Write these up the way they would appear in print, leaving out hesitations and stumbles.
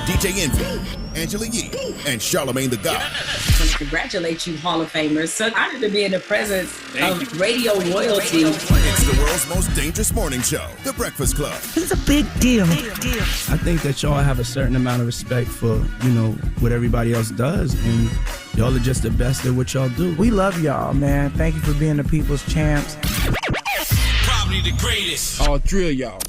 DJ Envy, Angela Yee, and Charlamagne the God. I want to congratulate you, Hall of Famers. So honored to be in the presence of radio royalty. It's the world's most dangerous morning show, The Breakfast Club. It's a big deal. I think that y'all have a certain amount of respect for, what everybody else does, and y'all are just the best at what y'all do. We love y'all, man. Thank you for being the people's champs. Probably the greatest. All three of y'all.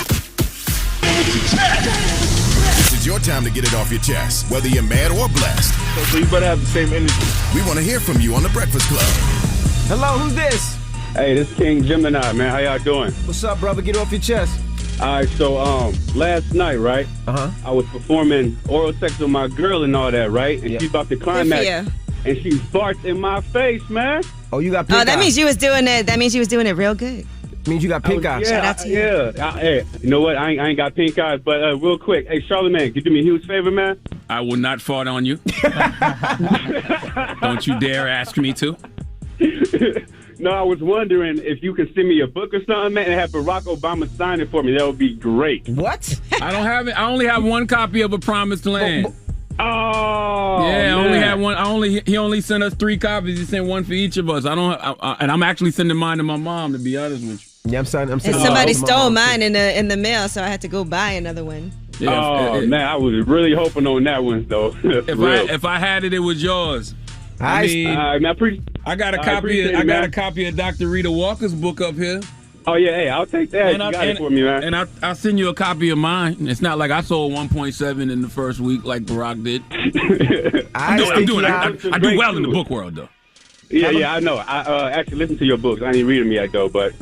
This is your time to get it off your chest, whether you're mad or blessed. So you better have the same energy. We want to hear from you on The Breakfast Club. Hello, who's this? Hey, this is King Gemini, man. How y'all doing? What's up, brother? Get off your chest. All right, so last night, right? I was performing oral sex with my girl and all that, right? And she's about to climax, and she farts in my face, man. Oh, you got pink eye. That means you was doing it. That means you was doing it real good. Means you got pink eye. Shout out to you. Hey, you know what? I ain't got pink eyes, but real quick, hey, Charlamagne, can you do me a huge favor, man? I will not fart on you. Don't you dare ask me to. No, I was wondering if you could send me a book or something, man, and have Barack Obama sign it for me. That would be great. What? I don't have it. I only have one copy of A Promised Land. Oh, yeah, man. I only had one. He only sent us 3 copies. He sent one for each of us. And I'm actually sending mine to my mom, to be honest with you. Yeah, I'm sending. And somebody stole mine in the mail, so I had to go buy another one. Yeah, man, I was really hoping on that one though. If I had it, it was yours. I got a copy. I got a copy of Dr. Rita Walker's book up here. Oh yeah, hey, I'll take that. You got it for me, man. And I'll send you a copy of mine. It's not like I sold 1.7 in the first week like Barack did. I do well in the book world though. Yeah, I know. I actually listened to your books. I didn't read them yet though, but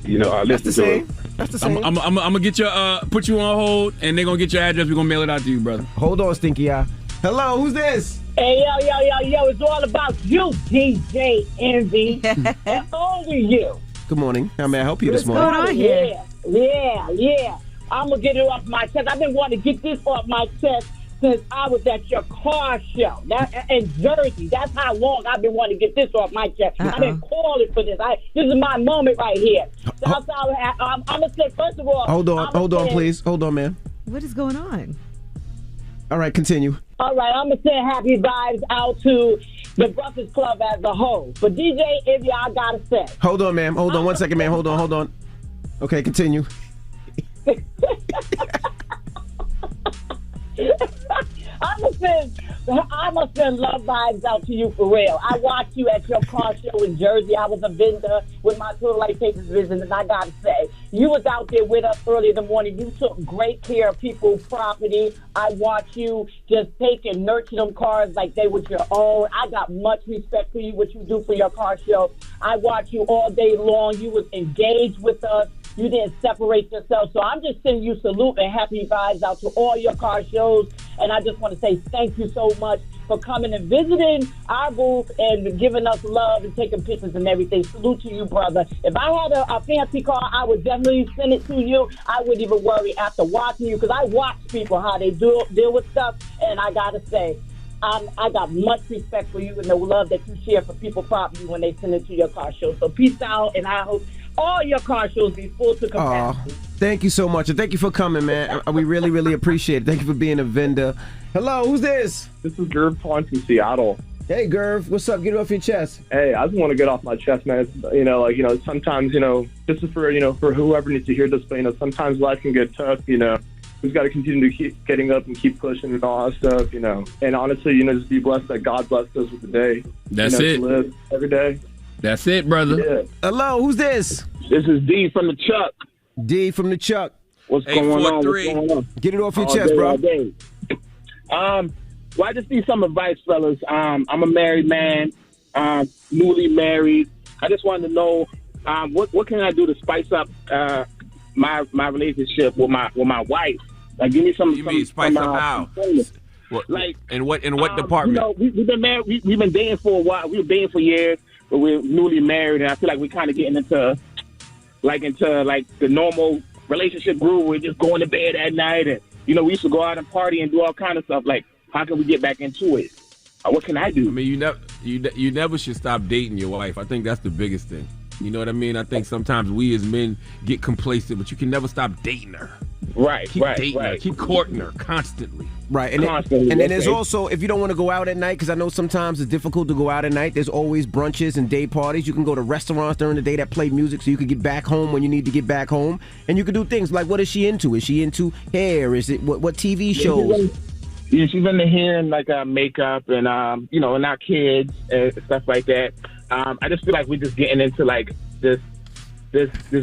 I listened to it. That's the same. I'm gonna get put you on hold, and they're gonna get your address. We're gonna mail it out to you, brother. Hold on, Stinky Eye. Hello, who's this? Hey, yo, it's all about you, DJ Envy. And only you. Good morning. How may I help you this morning? What's going on here? Yeah. I'm going to get it off my chest. I've been wanting to get this off my chest since I was at your car show in Jersey. That's how long I've been wanting to get this off my chest. I've been calling for this. This is my moment right here. I'm going to say, first of all... Hold on, please. Hold on, man. What is going on? All right, continue. All right, I'm going to send happy vibes out to the Breakfast Club as a whole. But DJ Envy, I got to say... Hold on, ma'am. Hold on 1 second, ma'am. Hold on. Okay, continue. I'm gonna send love vibes out to you for real. I watched you at your car show in Jersey. I was a vendor with my Total Life Papers business, and I gotta say, you was out there with us early in the morning. You took great care of people's property. I watched you just take and nurture them cars like they was your own. I got much respect for you, what you do for your car show. I watched you all day long. You was engaged with us. You didn't separate yourself. So I'm just sending you salute and happy vibes out to all your car shows. And I just want to say thank you so much for coming and visiting our booth and giving us love and taking pictures and everything. Salute to you, brother. If I had a fancy car, I would definitely send it to you. I wouldn't even worry after watching you, because I watch people, how they deal with stuff. And I got to say, I got much respect for you and the love that you share for people property when they send it to your car show. So peace out, and I hope all your car shows be full to capacity. Thank you so much, and thank you for coming, man. We really, really appreciate it. Thank you for being a vendor. Hello, who's this? This is Gerv calling from Seattle. Hey, Gerv, what's up? Get it off your chest. Hey, I just want to get off my chest, man. Sometimes, this is for whoever needs to hear this, but, sometimes life can get tough, We've got to continue to keep getting up and keep pushing and all that stuff, And honestly, just be blessed that God blessed us with the day. That's it. To live every day. That's it, brother. Yeah. Hello, who's this? This is D from the Chuck. D from the Chuck. What's going on? Get it off your chest, bro. Well, I just need some advice, fellas. I'm a married man, newly married. I just wanted to know what can I do to spice up my relationship with my wife? Like, give me some. You mean spice up how? In what department? We've been married. We've been dating for a while. We've been dating for years, but we're newly married, and I feel like we're kind of getting into the normal relationship groove. We're just going to bed at night, and we used to go out and party and do all kind of stuff. Like, how can we get back into it? What can I do? I mean, you never should stop dating your wife. I think that's the biggest thing. You know what I mean? I think sometimes we as men get complacent, but you can never stop dating her. Right, Keep dating her. Keep courting her constantly. Right, and then there's also, if you don't want to go out at night, because I know sometimes it's difficult to go out at night, there's always brunches and day parties. You can go to restaurants during the day that play music so you can get back home when you need to get back home. And you can do things like, what is she into? Is she into hair? Is it what TV shows? Yeah, she's into hair and like makeup and and our kids and stuff like that. I just feel like we're just getting into like this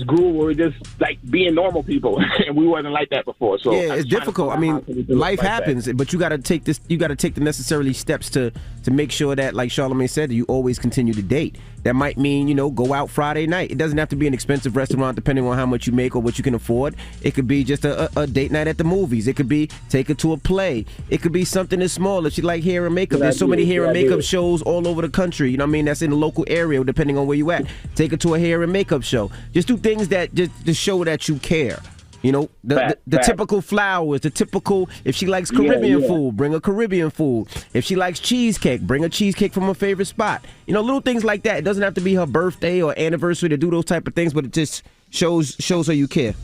groove where we're just like being normal people, and we wasn't like that before. So yeah, it's difficult. I mean, life happens, but you got to take this. You got to take the necessary steps to make sure that, like Charlamagne said, you always continue to date. That might mean, go out Friday night. It doesn't have to be an expensive restaurant, depending on how much you make or what you can afford. It could be just a date night at the movies. It could be take her to a play. It could be something as small. If she like hair and makeup, there's so many hair and makeup shows all over the country. You know what I mean? That's in the local area, depending on where you at. Take her to a hair and makeup show. Just do things that just to show that you care. The typical flowers, the typical, if she likes Caribbean food, bring her Caribbean food. If she likes cheesecake, bring her cheesecake from her favorite spot. Little things like that. It doesn't have to be her birthday or anniversary to do those type of things, but it just shows her you care.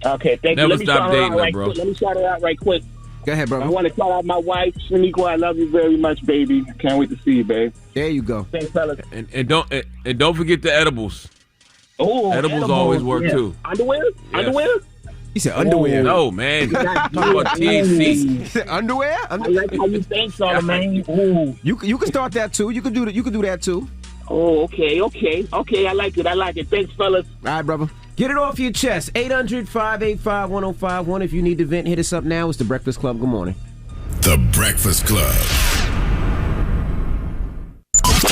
Okay, thank you. Never stop dating her, bro. Let me shout it out right quick. Go ahead, brother. I want to shout out my wife, Shaniqua. I love you very much, baby. I can't wait to see you, babe. There you go. Thanks, fellas. And don't forget the edibles. Oh, edibles always work too. Underwear? Yes. Underwear? He said underwear. No, man. Talk about THC. He said underwear? I like how you think, Charlamagne. Ooh. You can start that too. You can do that too. Oh, okay. I like it. Thanks, fellas. All right, brother. Get it off your chest. 800-585-1051. If you need to vent, hit us up now. It's The Breakfast Club. Good morning. The Breakfast Club.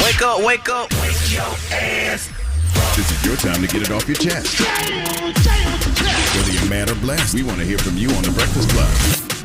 Wake up. Wake your ass. This is your time to get it off your chest. Whether you're mad or blessed, we want to hear from you on The Breakfast Club.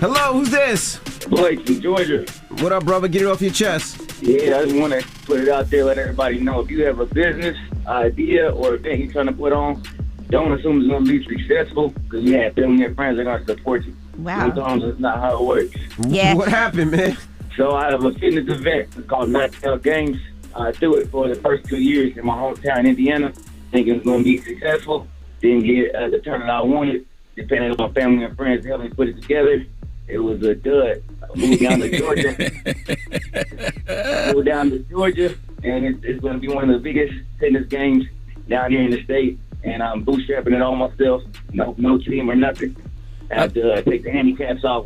Hello, who's this? Blake from Georgia. What up, brother? Get it off your chest. Yeah, I just want to put it out there, let everybody know. If you have a business idea or event you're trying to put on, don't assume it's going to be successful, because you have family and friends that are going to support you. Wow. Sometimes it's not how it works. Yeah. What happened, man? So I have a fitness event called Knockdown Games. I threw it for the first 2 years in my hometown, Indiana, thinking it was going to be successful. Didn't get the turnout I wanted. Depending on my family and friends helping me put it together, it was a dud. I moved down to Georgia. And it's going to be one of the biggest fitness games down here in the state. And I'm bootstrapping it all myself. No team or nothing. I have to take the handicaps off,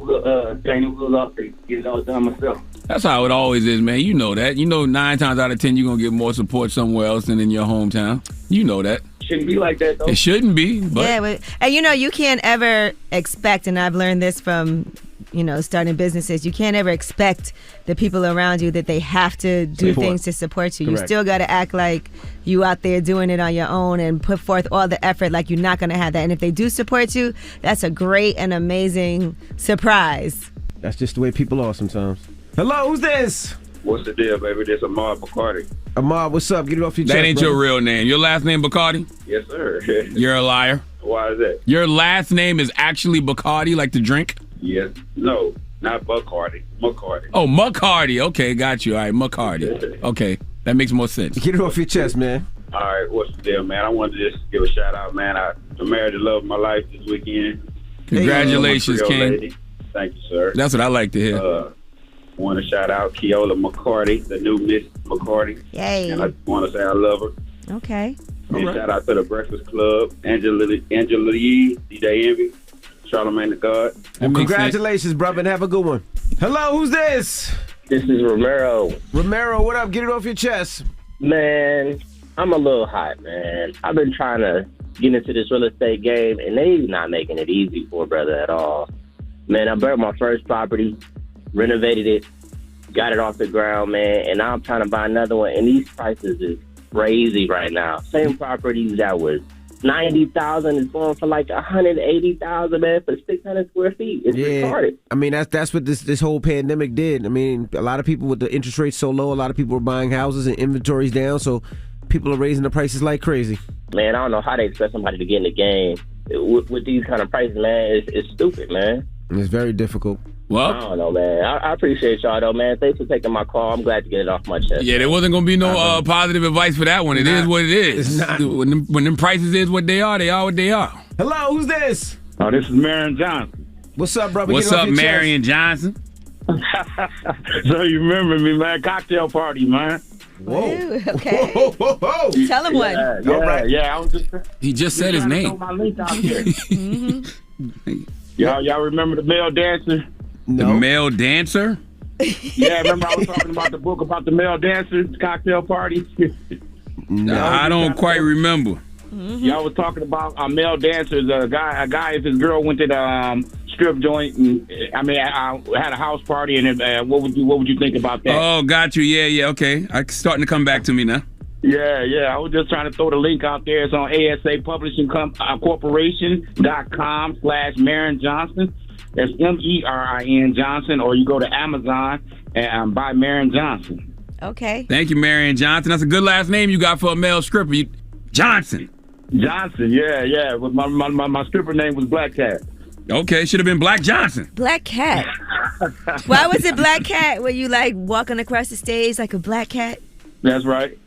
training wheels off, to get it all done myself. That's how it always is, man. You know that. 9 times out of 10, you're going to get more support somewhere else than in your hometown. You know that. Shouldn't be like that, though. It shouldn't be. But. Yeah, and you can't ever expect, and I've learned this from, starting businesses, you can't ever expect the people around you that they have to do things to support you. Correct. You still got to act like you out there doing it on your own and put forth all the effort like you're not going to have that. And if they do support you, that's a great and amazing surprise. That's just the way people are sometimes. Hello, who's this? What's the deal, baby? This is Ahmad Bacardi. Ahmad, what's up? Get it off your chest, That ain't your real name. Your last name Bacardi? Yes, sir. You're a liar. Why is that? Your last name is actually Bacardi, like the drink? Yes. No, not Bacardi. McCarty. Oh, McCarty. Okay, got you. All right, McCarty. Okay, that makes more sense. Get it off your chest, man. All right, what's the deal, man? I wanted to just give a shout out, man. I married the love of my life this weekend. Congratulations, King. Lady. Thank you, sir. That's what I like to hear. Want to shout out Keola McCarty, the new Miss McCarty. Yay. And I want to say I love her. Okay. And shout out to the Breakfast Club, Angela Yee, DJ Envy, Charlamagne the God. Well, congratulations, brother, and have a good one. Hello, who's this? This is Romero. Romero, what up? Get it off your chest. Man, I'm a little hot, man. I've been trying to get into this real estate game, and they not making it easy for a brother at all. Man, I bought my first property, renovated it, got it off the ground, man, and now I'm trying to buy another one, and these prices is crazy right now. Same properties that was $90,000 is going for like $180,000, man, for 600 square feet. It's retarded. I mean, that's what this whole pandemic did. I mean, a lot of people with the interest rates so low, a lot of people were buying houses and inventories down, so people are raising the prices like crazy. Man, I don't know how they expect somebody to get in the game with these kind of prices, man. It's stupid, man. It's very difficult. Well, I don't know, man. I appreciate y'all, though, man. Thanks for taking my call. I'm glad to get it off my chest. Yeah, there wasn't going to be no positive advice for that one. It is what it is. When them prices is what they are what they are. Hello, who's this? Oh, this is Marion Johnson. What's up, brother? What's up, Marion Johnson? So you remember me, man? Cocktail party, man. Whoa. Ooh, okay. Whoa. Tell him one. Yeah. I was he just said his name. My link out here. Y'all remember the male dancer? No. The male dancer? Yeah, remember I was talking about the book about the male dancer cocktail party? No, I don't quite remember. Y'all was talking about male dancers. A guy, if his girl went to the strip joint, and I had a house party, and what would you think about that? Oh, got you. Yeah, okay. It's starting to come back to me now. Yeah. I was just trying to throw the link out there. It's on ASA Publishing Corporation.com/Marion Johnson. That's MERIN Johnson, or you go to Amazon and buy Marion Johnson. Okay. Thank you, Marion Johnson. That's a good last name you got for a male stripper. Johnson. Johnson, yeah. But my stripper name was Black Cat. Okay, should have been Black Johnson. Black Cat. Why was it Black Cat? Were you like walking across the stage like a black cat? That's right,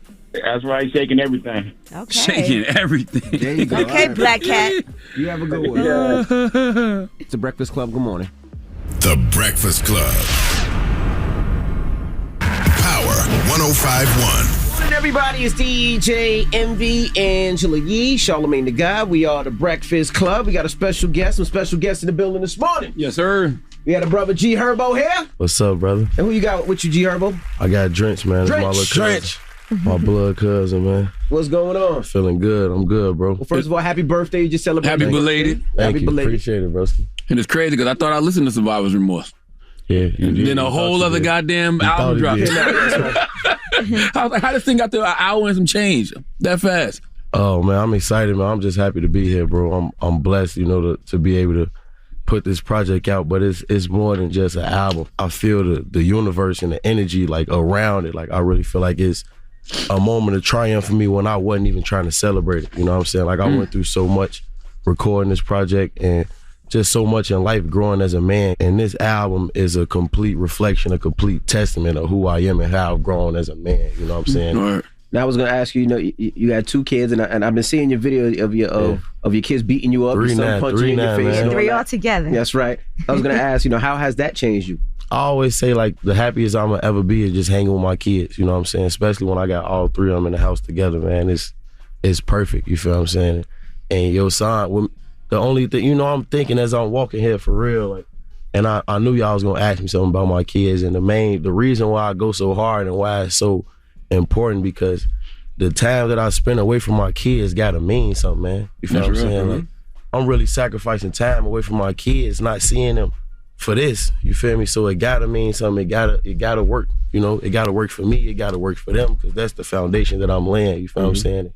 shaking everything. Okay. Shaking everything. There you go. Okay, Black Cat. You have a good one. Yeah. It's the Breakfast Club. Good morning. The Breakfast Club. Power 105.1. Morning, everybody. It's DJ Envy, Angela Yee, Charlamagne the God. We are the Breakfast Club. We got a special guest, some special guests in the building this morning. Yes, sir. We had a brother G Herbo here. What's up, brother? And who you got with you, G Herbo? I got Drench, man. It's my little cousin. My blood cousin, man. What's going on? Feeling good. I'm good, bro. Well, first of all, happy birthday. You just celebrated. Happy belated. Thank you. Appreciate it, broski. And it's crazy because I thought I listened to Survivor's Remorse. Yeah, you did. Then a whole other goddamn album dropped. I was like, how this thing got to an hour and some change that fast? Oh, man, I'm excited, man. I'm just happy to be here, bro. I'm blessed, to be able to put this project out, but it's more than just an album. I feel the universe and the energy like around it. Like I really feel like it's a moment of triumph for me when I wasn't even trying to celebrate it. You know what I'm saying? Like I went through so much recording this project and just so much in life growing as a man. And this album is a complete reflection, a complete testament of who I am and how I've grown as a man. You know what I'm saying? Right. Now I was gonna ask you, you had 2 kids, and I've been seeing your video of your kids beating you up, your son punching you in your face, and 3 all together. That's right. I was gonna ask, how has that changed you? I always say like the happiest I'm gonna ever be is just hanging with my kids. You know what I'm saying? Especially when I got all 3 of them in the house together, man. It's perfect. You feel what I'm saying? And your son, the only thing, I'm thinking as I'm walking here for real, like, and I knew y'all was gonna ask me something about my kids, and the reason why I go so hard and why it's so important because the time that I spend away from my kids gotta mean something, man. You feel what I'm saying? Like, I'm really sacrificing time away from my kids, not seeing them for this. You feel me? So it gotta mean something. It gotta work. It gotta work for me. It gotta work for them because that's the foundation that I'm laying. You feel what I'm saying?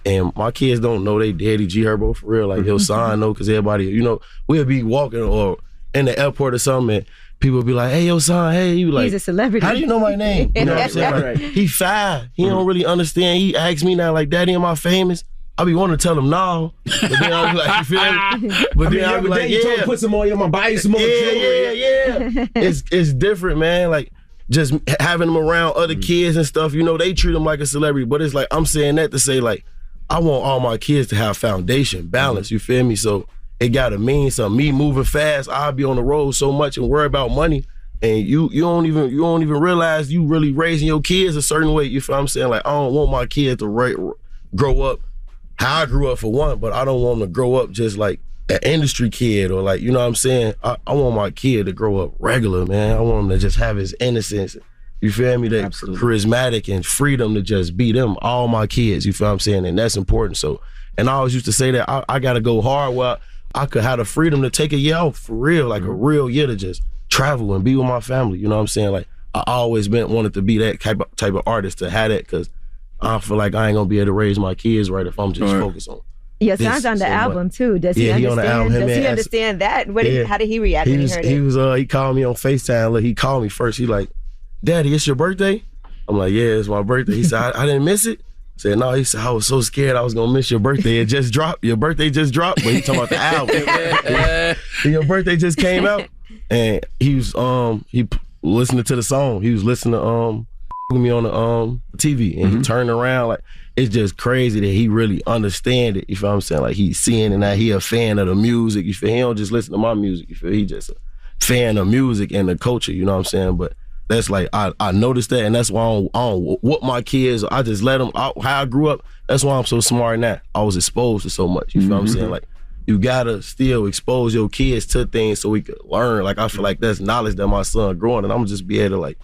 And my kids don't know they daddy G Herbo for real. Like your son know because everybody, we'll be walking or in the airport or something. And people be like, hey, yo, son, hey. You like, he's a celebrity. How do you know my name? You know what I'm saying? Like, he 5. He don't really understand. He asks me now, like, Daddy, am I famous? I be wanting to tell him no. But then I be like, you feel me? But then I be like, you told me to put some on you, I'm going to buy you some more jewelry. Yeah. It's different, man. Like, just having them around other kids and stuff, they treat them like a celebrity. But it's like, I'm saying that to say, like, I want all my kids to have foundation, balance, you feel me? So it gotta mean something. Me moving fast, I'll be on the road so much and worry about money, and you don't even realize you really raising your kids a certain way. You feel what I'm saying? Like I don't want my kids to grow up how I grew up for one, but I don't want them to grow up just like an industry kid or like, you know what I'm saying? I want my kid to grow up regular, man. I want him to just have his innocence. You feel me? That charismatic and freedom to just be them, all my kids, you feel what I'm saying? And that's important. So, and I always used to say that I got to go hard where I could have the freedom to take a year off for real, like a real year to just travel and be with my family. You know what I'm saying? Like I always wanted to be that type of artist to have that because I feel like I ain't gonna be able to raise my kids right if I'm just focused on. Your son's on the album too. Does he understand? He on the album. Does he understand that? How did he react when he heard it? He called me on FaceTime. Look, he called me first. He like, Daddy, it's your birthday? I'm like, yeah, it's my birthday. He said, I didn't miss it? I said, no. He said, I was so scared I was going to miss your birthday. It just dropped. Your birthday just dropped. But he talking about the album. Your birthday just came out. and he was listening to the song. He was listening to me on the TV, and he turned around. Like, it's just crazy that he really understand it. You feel what I'm saying? Like, he's seeing and that he a fan of the music. You feel? He don't just listen to my music. You feel? He just a fan of music and the culture. You know what I'm saying? But that's like I noticed that, and that's why I don't whoop my kids. I just let them out. How I grew up. That's why I'm so smart now. I was exposed to so much. You feel what I'm saying? Like, you gotta still expose your kids to things so we could learn. Like, I feel like that's knowledge that my son growing, and I'm just be able to like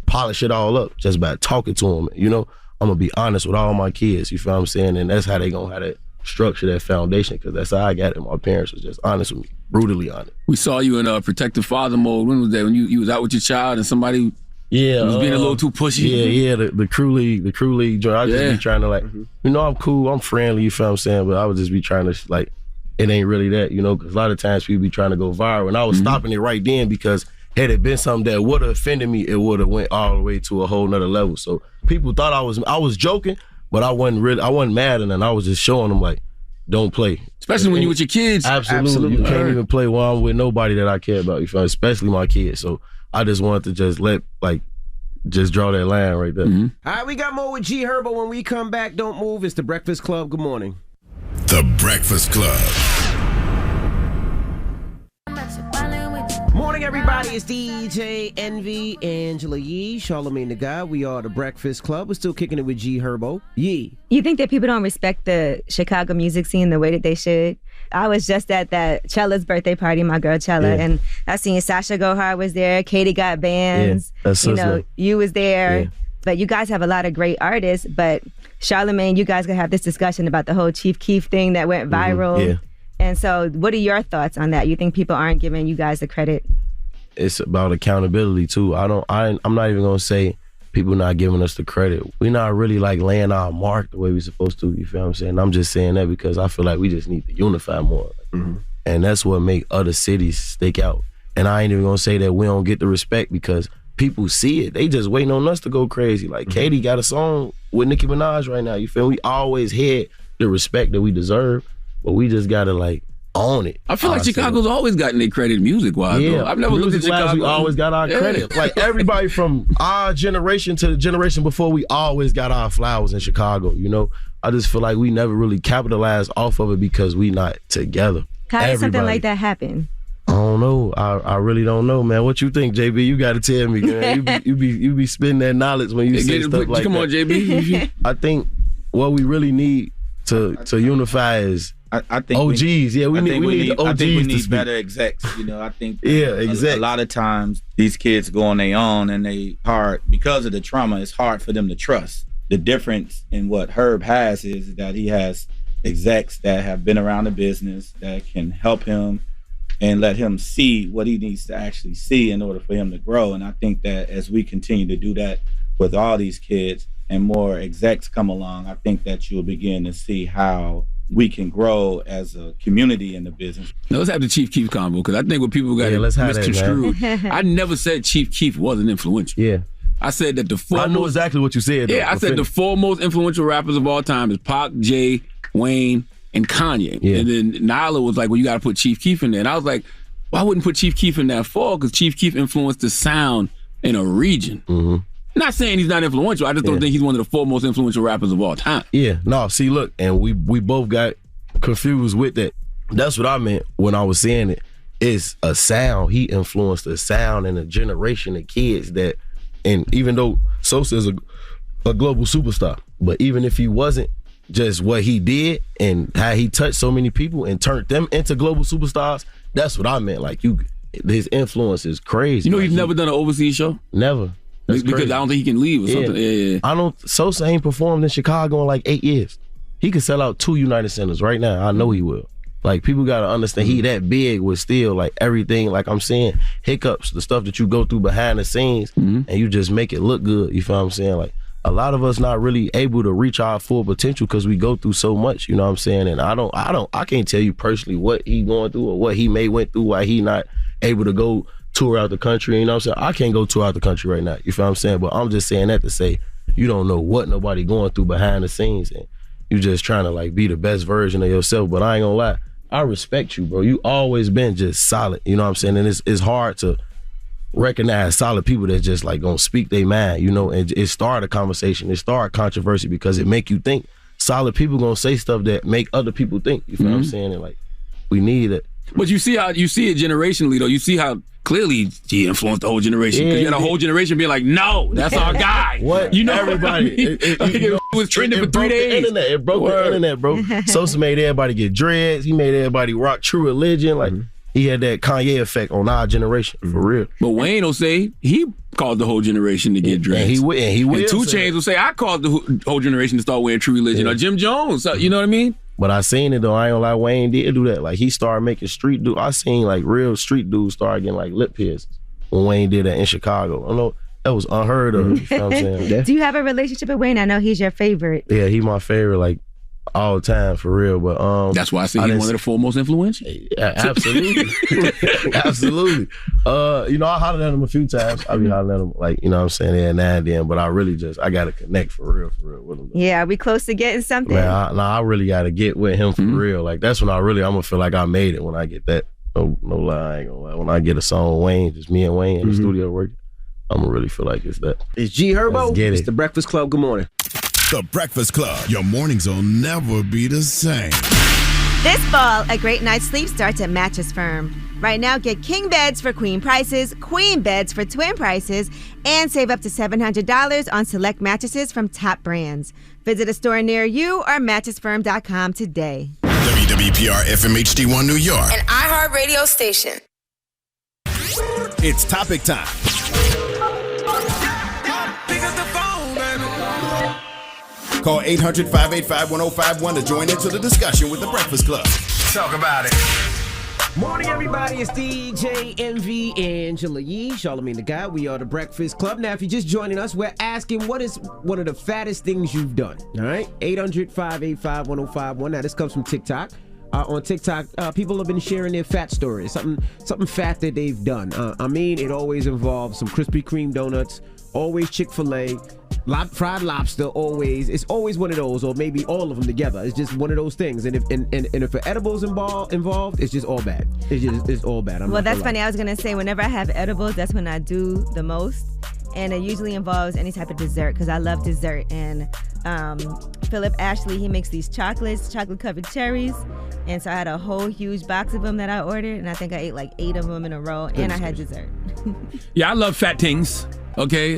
polish it all up just by talking to him. You know, I'm gonna be honest with all my kids. You feel what I'm saying? And that's how they gonna have that structure, that foundation, because that's how I got it. My parents was just honest with me, brutally honest. We saw you in protective father mode. When was that? When you was out with your child and somebody was being a little too pushy? Yeah, the crew league joint. I just be trying to like, you know, I'm cool, I'm friendly, you feel what I'm saying? But I would just be trying to like, it ain't really that, you know, because a lot of times people be trying to go viral, and I was stopping it right then, because had it been something that would have offended me, it would have went all the way to a whole nother level. So people thought I was joking, but I wasn't mad, and then I was just showing them like, don't play. Especially when you with your kids. Absolutely. You can't even play while I'm with nobody that I care about, you feel, especially my kids. So I just wanted to just draw that line right there. All right, we got more with G Herbo when we come back. Don't move. It's The Breakfast Club. Good morning. The Breakfast Club. Morning, everybody. It's DJ Envy, Angela Yee, Charlamagne the Guy. We are The Breakfast Club. We're still kicking it with G Herbo. Yee. You think that people don't respect the Chicago music scene the way that they should? I was just at that Chella's birthday party, my girl Chella, and I seen Sasha Go Hard was there. Katie got bands. You know, you was there. But you guys have a lot of great artists. But Charlamagne, you guys gonna have this discussion about the whole Chief Keef thing that went viral. And so, what are your thoughts on that? You think people aren't giving you guys the credit? It's about accountability too. I'm not even gonna say people not giving us the credit. We're not really like laying our mark the way we're supposed to. You feel what I'm saying? I'm just saying that because I feel like we just need to unify more, and that's what make other cities stick out. And I ain't even gonna say that we don't get the respect because people see it. They just waiting on us to go crazy. Like Katie got a song with Nicki Minaj right now. You feel? We always had the respect that we deserve. But we just gotta like own it. I feel like Chicago's always gotten their credit music-wise. Though. I've never looked at Chicago. We always got our credit. Like everybody from our generation to the generation before, we always got our flowers in Chicago. You know, I just feel like we never really capitalized off of it because we not together. How did something like that happen? I don't know. I really don't know, man. What you think, JB? You got to tell me, man. You be spitting that knowledge when you say stuff like that. Come on, JB. I think what we really need to unify is. I think OGs, we need the OGs. I think we need to better execs. You know, I think exactly. A lot of times these kids go on their own and they hard because of the trauma. It's hard for them to trust. The difference in what Herb has is that he has execs that have been around the business that can help him and let him see what he needs to actually see in order for him to grow. And I think that as we continue to do that with all these kids and more execs come along, I think that you'll begin to see how we can grow as a community in the business. Now let's have the Chief Keef combo, because I think what people got misconstrued. I never said Chief Keef wasn't influential. I said that the foremost... I know exactly what you said. Though, I said the foremost influential rappers of all time is Pac, Jay, Wayne, and Kanye. And then Nyla was like, well, you got to put Chief Keef in there. And I was like, well, I wouldn't put Chief Keef in that fall, because Chief Keef influenced the sound in a region. Not saying he's not influential. I just don't think he's one of the foremost influential rappers of all time. See, look, and we both got confused with that. That's what I meant when I was saying it. It's a sound. He influenced a sound and a generation of kids that, and even though Sosa is a global superstar, but even if he wasn't, just what he did and how he touched so many people and turned them into global superstars, that's what I meant. Like, his influence is crazy. You know, he's never done an overseas show? Never. That's because crazy. I don't think he can leave or something. Sosa ain't performed in Chicago in like 8 years. He could sell out 2 United Centers right now. I know he will. Like, people gotta understand he that big with still like everything, like I'm saying, hiccups, the stuff that you go through behind the scenes and you just make it look good. You feel what I'm saying? Like, a lot of us not really able to reach our full potential because we go through so much, you know what I'm saying? And I can't tell you personally what he going through or what he may went through, why he not able to go tour out the country, you know what I'm saying? I can't go tour out the country right now, you feel what I'm saying? But I'm just saying that to say you don't know what nobody going through behind the scenes, and you just trying to like be the best version of yourself. But I ain't gonna lie, I respect you, bro. You always been just solid. You know what I'm saying? And it's hard to recognize solid people that just like gonna speak their mind, you know, and it start a conversation, it start controversy because it make you think. Solid people gonna say stuff that make other people think. You feel what I'm saying? And like, we need it. But you see it generationally though. You see how clearly he influenced the whole generation. Because you had a whole generation being like, no, that's our guy. What? You know, everybody. It was trending for 3 days. It broke the internet, bro. Sosa made everybody get dreads. He made everybody rock True Religion. Like, he had that Kanye effect on our generation, for real. But Wayne will say he caused the whole generation to get dreads. And he will. And 2 Chainz will say, I caused the whole generation to start wearing True Religion. Or Jim Jones, you know what I mean? But I seen it though. I ain't gonna lie, Wayne did do that. Like, he started making street dudes. I seen like real street dudes start getting like lip piercings when Wayne did that in Chicago. I know that was unheard of. You know what I'm saying? Do you have a relationship with Wayne? I know he's your favorite. Yeah, he my favorite, like, all the time, for real. But that's why I say he's one of the foremost influential. Yeah, absolutely. Absolutely. You know, I hollered at him a few times. I be hollering at him, like, you know what I'm saying, yeah, now and then, but I really I gotta connect for real with him. Yeah, are we close to getting something? Man, I really gotta get with him for real. Like, that's when I'm gonna feel like I made it, when I get that. No lie, I ain't gonna lie. When I get a song with Wayne, just me and Wayne in the studio working, I'm gonna really feel like it's that. It's G Herbo. Let's get it. It's the Breakfast Club. Good morning. The Breakfast Club. Your mornings will never be the same. This fall, a great night's sleep starts at Mattress Firm. Right now, get king beds for queen prices, queen beds for twin prices, and save up to $700 on select mattresses from top brands. Visit a store near you or mattressfirm.com today. WWPR FM HD1 New York. An iHeart radio station. It's topic time. Call 800-585-1051 to join into the discussion with the Breakfast Club. Talk about it. Morning, everybody. It's DJ Envy, Angela Yee, Charlamagne the Guy. We are the Breakfast Club. Now, if you're just joining us, we're asking, what is one of the fattest things you've done? All right? 800-585-1051. Now, this comes from TikTok. On TikTok, people have been sharing their fat stories, something fat that they've done. I mean, it always involves some Krispy Kreme donuts, always Chick-fil-A, fried lobster, always. It's always one of those, or maybe all of them together. It's just one of those things. And if the edibles involved, it's just all bad. It's all bad. Well, that's funny. I was gonna say, whenever I have edibles, that's when I do the most, and it usually involves any type of dessert because I love dessert. And Philip Ashley, he makes these chocolate covered cherries, and so I had a whole huge box of them that I ordered, and I think I ate like 8 of them in a row, and I had dessert. Yeah, I love fat things. Okay,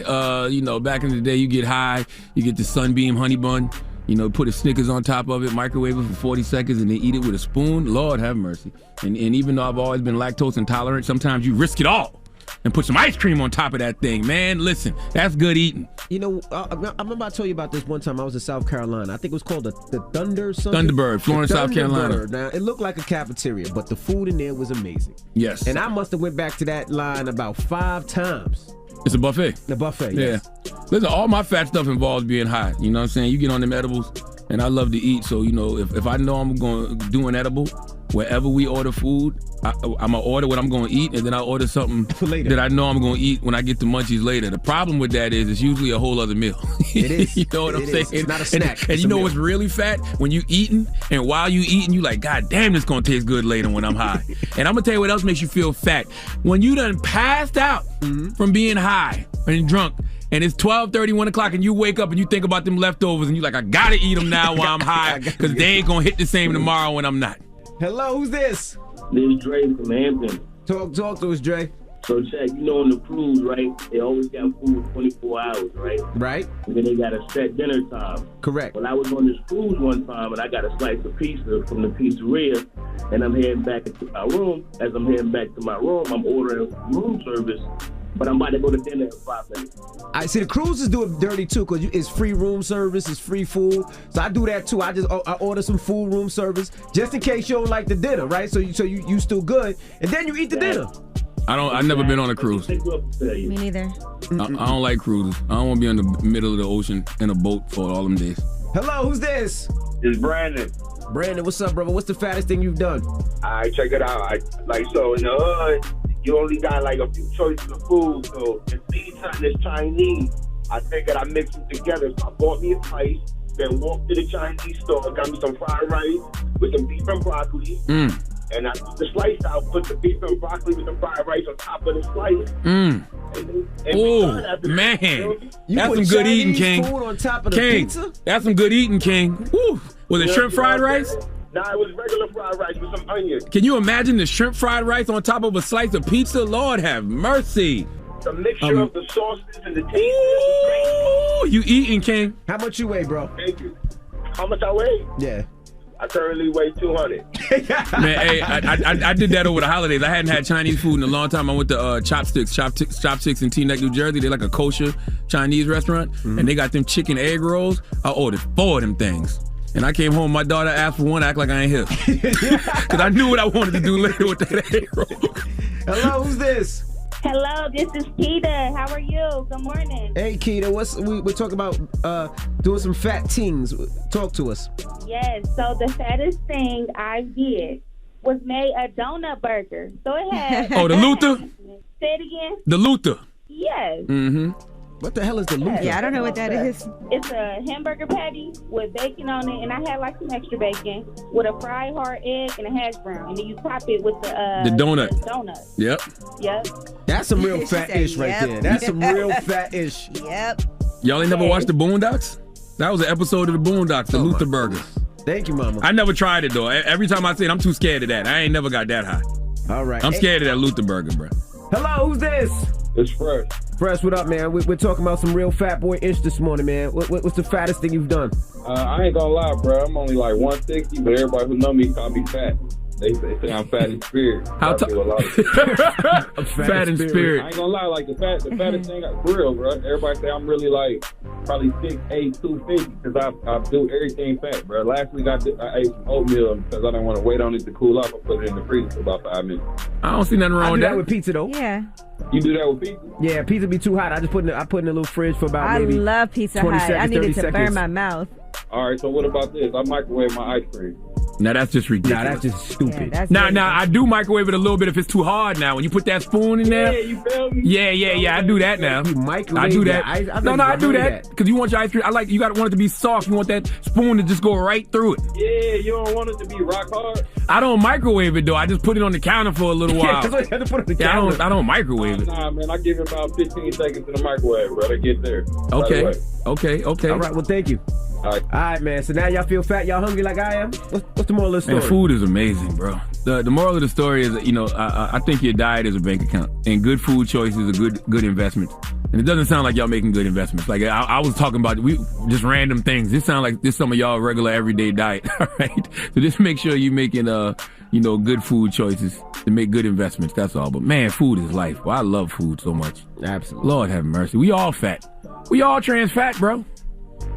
you know, back in the day, you get high, you get the Sunbeam honey bun, you know, put a Snickers on top of it, microwave it for 40 seconds, and then eat it with a spoon. Lord have mercy. And even though I've always been lactose intolerant, sometimes you risk it all and put some ice cream on top of that thing. Man, listen, that's good eating. You know, I remember I told you about this one time. I was in South Carolina. I think it was called the Thunder something. Thunderbird, Florence, South Carolina. Now, it looked like a cafeteria, but the food in there was amazing. Yes. And I must have went back to that line about 5 times. It's a buffet. The buffet, yeah. Yes. Listen, all my fat stuff involves being high. You know what I'm saying? You get on them edibles, and I love to eat. So, you know, if I know I'm going to do an edible, wherever we order food, I'm going to order what I'm going to eat, and then I'll order something that I know I'm going to eat when I get the munchies later. The problem with that is it's usually a whole other meal. It is. You know what I'm saying? It's not a snack. And you know what's really fat? When you eating, and while you eating, you like, God damn, this going to taste good later when I'm high. And I'm going to tell you what else makes you feel fat. When you done passed out from being high and drunk, and it's 12:30, 1 o'clock, and you wake up and you think about them leftovers, and you're like, I got to eat them now while I'm high, because they ain't going to hit the same tomorrow when I'm not. Hello, who's this? This is Dre from Hampton. Talk to us, Dre. So check, you know, on the cruise, right? They always got food 24 hours, right? Right. And then they got a set dinner time. Correct. Well, I was on this cruise one time, and I got a slice of pizza from the pizzeria, and I'm heading back into my room. As I'm heading back to my room, I'm ordering room service, but I'm about to go to dinner in 5 minutes. I see the cruises do it dirty too, because it's free room service, it's free food. So I do that too. I order some food room service just in case you don't like the dinner, right? So you still good, and then you eat the dinner. I've never been on a cruise. Me neither. I don't like cruises. I don't want to be in the middle of the ocean in a boat for all them days. Hello, who's this? It's Brandon. Brandon, what's up, brother? What's the fattest thing you've done? All right, check it out. So in the hood, you only got like a few choices of food. So if anytime it's Chinese, I figured I mix them together. So I bought me a slice, then walked to the Chinese store, got me some fried rice with some beef and broccoli. And I took the slice out, put the beef and broccoli with the fried rice on top of the slice. Oh, man. That's some good eating, King. Food on top of the King, pizza? that's some good eating, King. Woo. Was it shrimp fried rice? Nah, it was regular fried rice with some onions. Can you imagine the shrimp fried rice on top of a slice of pizza? Lord have mercy. The mixture of the sauces and the taste. Ooh, you eating, King. How much you weigh, bro? Thank you. How much I weigh? Yeah. I currently weigh 200. Man, hey, I did that over the holidays. I hadn't had Chinese food in a long time. I went to Chopsticks in Teaneck, New Jersey. They're like a kosher Chinese restaurant, and they got them chicken egg rolls. I ordered 4 of them things. And I came home, my daughter asked for one, act like I ain't here. Because I knew what I wanted to do later with that egg roll. Hello, who's this? Hello, this is Keita. How are you? Good morning. Hey, Keita, we're talking about doing some fat things. Talk to us. Yes, so the fattest thing I did was made a donut burger. So it had... Oh, the Luther? Say it again. The Luther. Yes. Mm-hmm. What the hell is the Luther? Yeah, I don't know what that is. It's a hamburger patty with bacon on it, and I had like some extra bacon with a fried hard egg and a hash brown, and then you top it with the donut. Yep. Yep. That's some real fat-ish right there. That's some real fat-ish. Yep. Y'all ain't never watched the Boondocks? That was an episode of the Boondocks, the Luther Burger. Thank you, Mama. I never tried it, though. Every time I say it, I'm too scared of that. I ain't never got that high. All right. I'm scared of that Luther Burger, bro. Hello, who's this? It's Fresh. Fresh, what up, man? We're talking about some real fat boy ish this morning, man. What's the fattest thing you've done? I ain't gonna lie, bro. I'm only like 160, but everybody who know me call me fat. They say I'm fat in spirit. How I do a lot of fat in spirit. I ain't gonna lie, like the fattest thing, for real, bro. Everybody say I'm really like probably 6'8", 250 because I do everything fat, bro. Last week I ate some oatmeal because I didn't want to wait on it to cool off. I put it in the freezer for about 5 minutes. I don't see nothing wrong with that. With pizza though. Yeah. You do that with pizza? Yeah, pizza be too hot. I put in a little fridge for about I maybe love Pizza 20 Hut. seconds, I needed 30 to seconds. burn my mouth. All right, so what about this? I microwave my ice cream. Now that's just ridiculous. Nah, that's just stupid. Yeah, Now I do microwave it a little bit if it's too hard. Now when you put that spoon in there, Yeah, you feel me? yeah, I do that now. You microwave I do that? that. I've No, never I do heard of that because you want your ice cream. You got to want it to be soft. You want that spoon to just go right through it. Yeah, you don't want it to be rock hard. I don't microwave it though. I just put it on the counter for a little while. Yeah, that's why you have to put it on the Yeah, counter. I don't microwave it. Nah, man, I give it about 15 seconds in the microwave, bro. To get there. Okay. Right away. Okay. All right, well, thank you. All right, man. So now y'all feel fat? Y'all hungry like I am? What's the moral of the story? Man, food is amazing, bro. The moral of the story is that, I think your diet is a bank account, and good food choices are good investments. And it doesn't sound like y'all making good investments. Like I was talking about, just random things. This sounds like this some of y'all regular everyday diet. All right, so just make sure you're making good food choices to make good investments. That's all. But man, food is life. Well, I love food so much. Absolutely. Lord have mercy. We all fat. We all trans fat, bro.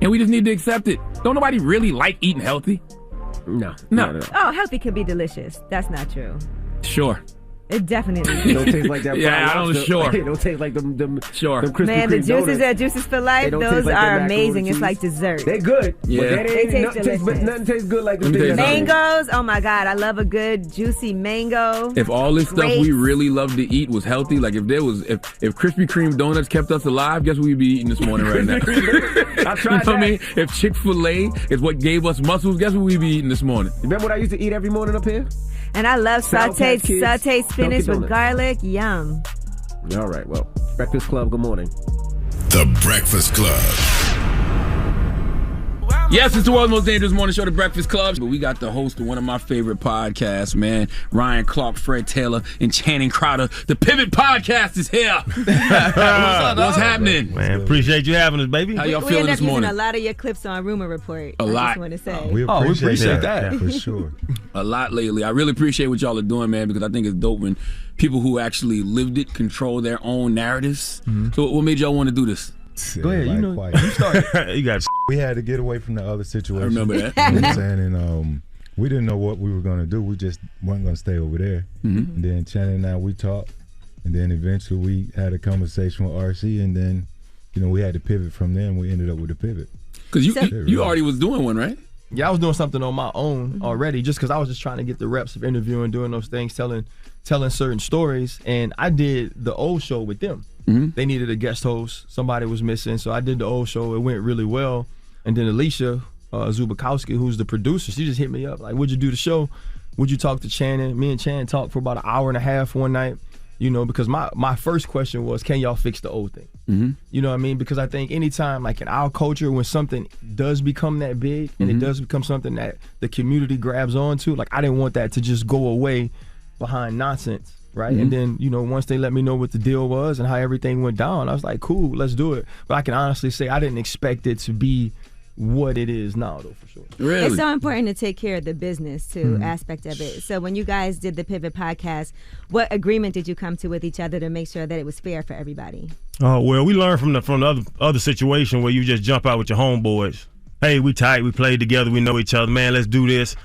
And we just need to accept it. Don't nobody really like eating healthy? No. Oh, healthy could be delicious. That's not true. Sure. It definitely It don't taste like that. Yeah, I don't sure. It don't taste like them Sure. Krispy Man, the Kreme juices donuts. at Juices for Life, They don't taste those like that are macaroni amazing. cheese. It's like dessert. They're good. Yeah. But They taste nothing delicious. nothing tastes good like the Let me thing. tell you Mangoes, oh my God, I love a good juicy mango. If all this stuff we really love to eat was healthy, like if Krispy Kreme donuts kept us alive, guess what we'd be eating this morning right now? I tried You know what I that. mean? If Chick-fil-A is what gave us muscles, guess what we'd be eating this morning? Remember what I used to eat every morning up here? And I love Sour sauteed Patch Kids, spinach Dunkin' with Donuts. garlic. Yum. All right, well, Breakfast Club, good morning. The Breakfast Club. Yes, it's the world's most dangerous morning show, The Breakfast Club. But we got the host of one of my favorite podcasts, man. Ryan Clark, Fred Taylor, and Channing Crowder. The Pivot Podcast is here. What's happening? Man, appreciate you having us, baby. How y'all We feeling end up this using morning? a lot of your clips on Rumor Report. A I lot. just want to say. We appreciate that. Yeah, for sure. A lot lately. I really appreciate what y'all are doing, man, because I think it's dope when people who actually lived it control their own narratives. So what made y'all want to do this? Go ahead, you know. You start. You got. We had to get away from the other situation. I remember that. You know what I'm saying? And we didn't know what we were going to do. We just weren't going to stay over there. And then Channing and I, we talked. And then eventually we had a conversation with RC. And then, we had to pivot from there. And we ended up with a pivot. Because you already was doing one, right? Yeah, I was doing something on my own already, just because I was just trying to get the reps of interviewing, doing those things, telling certain stories. And I did the old show with them. They needed a guest host. Somebody was missing. So I did the old show. It went really well. And then Alicia Zubakowski, who's the producer, she just hit me up like, would you do the show? Would you talk to Channing? Me and Channing talked for about an hour and a half one night, you know, because my first question was, can y'all fix the old thing? Mm-hmm. You know what I mean? Because I think anytime, like in our culture, when something does become that big and it does become something that the community grabs onto, like I didn't want that to just go away behind nonsense, right? And then, you know, once they let me know what the deal was and how everything went down, I was like, cool, let's do it. But I can honestly say I didn't expect it to be what it is now, though, for sure. Really? It's so important to take care of the business, too, aspect of it. So when you guys did the Pivot podcast, what agreement did you come to with each other to make sure that it was fair for everybody? Oh, well, we learned from the other situation where you just jump out with your homeboys. Hey, we tight, we played together, we know each other, man, let's do this.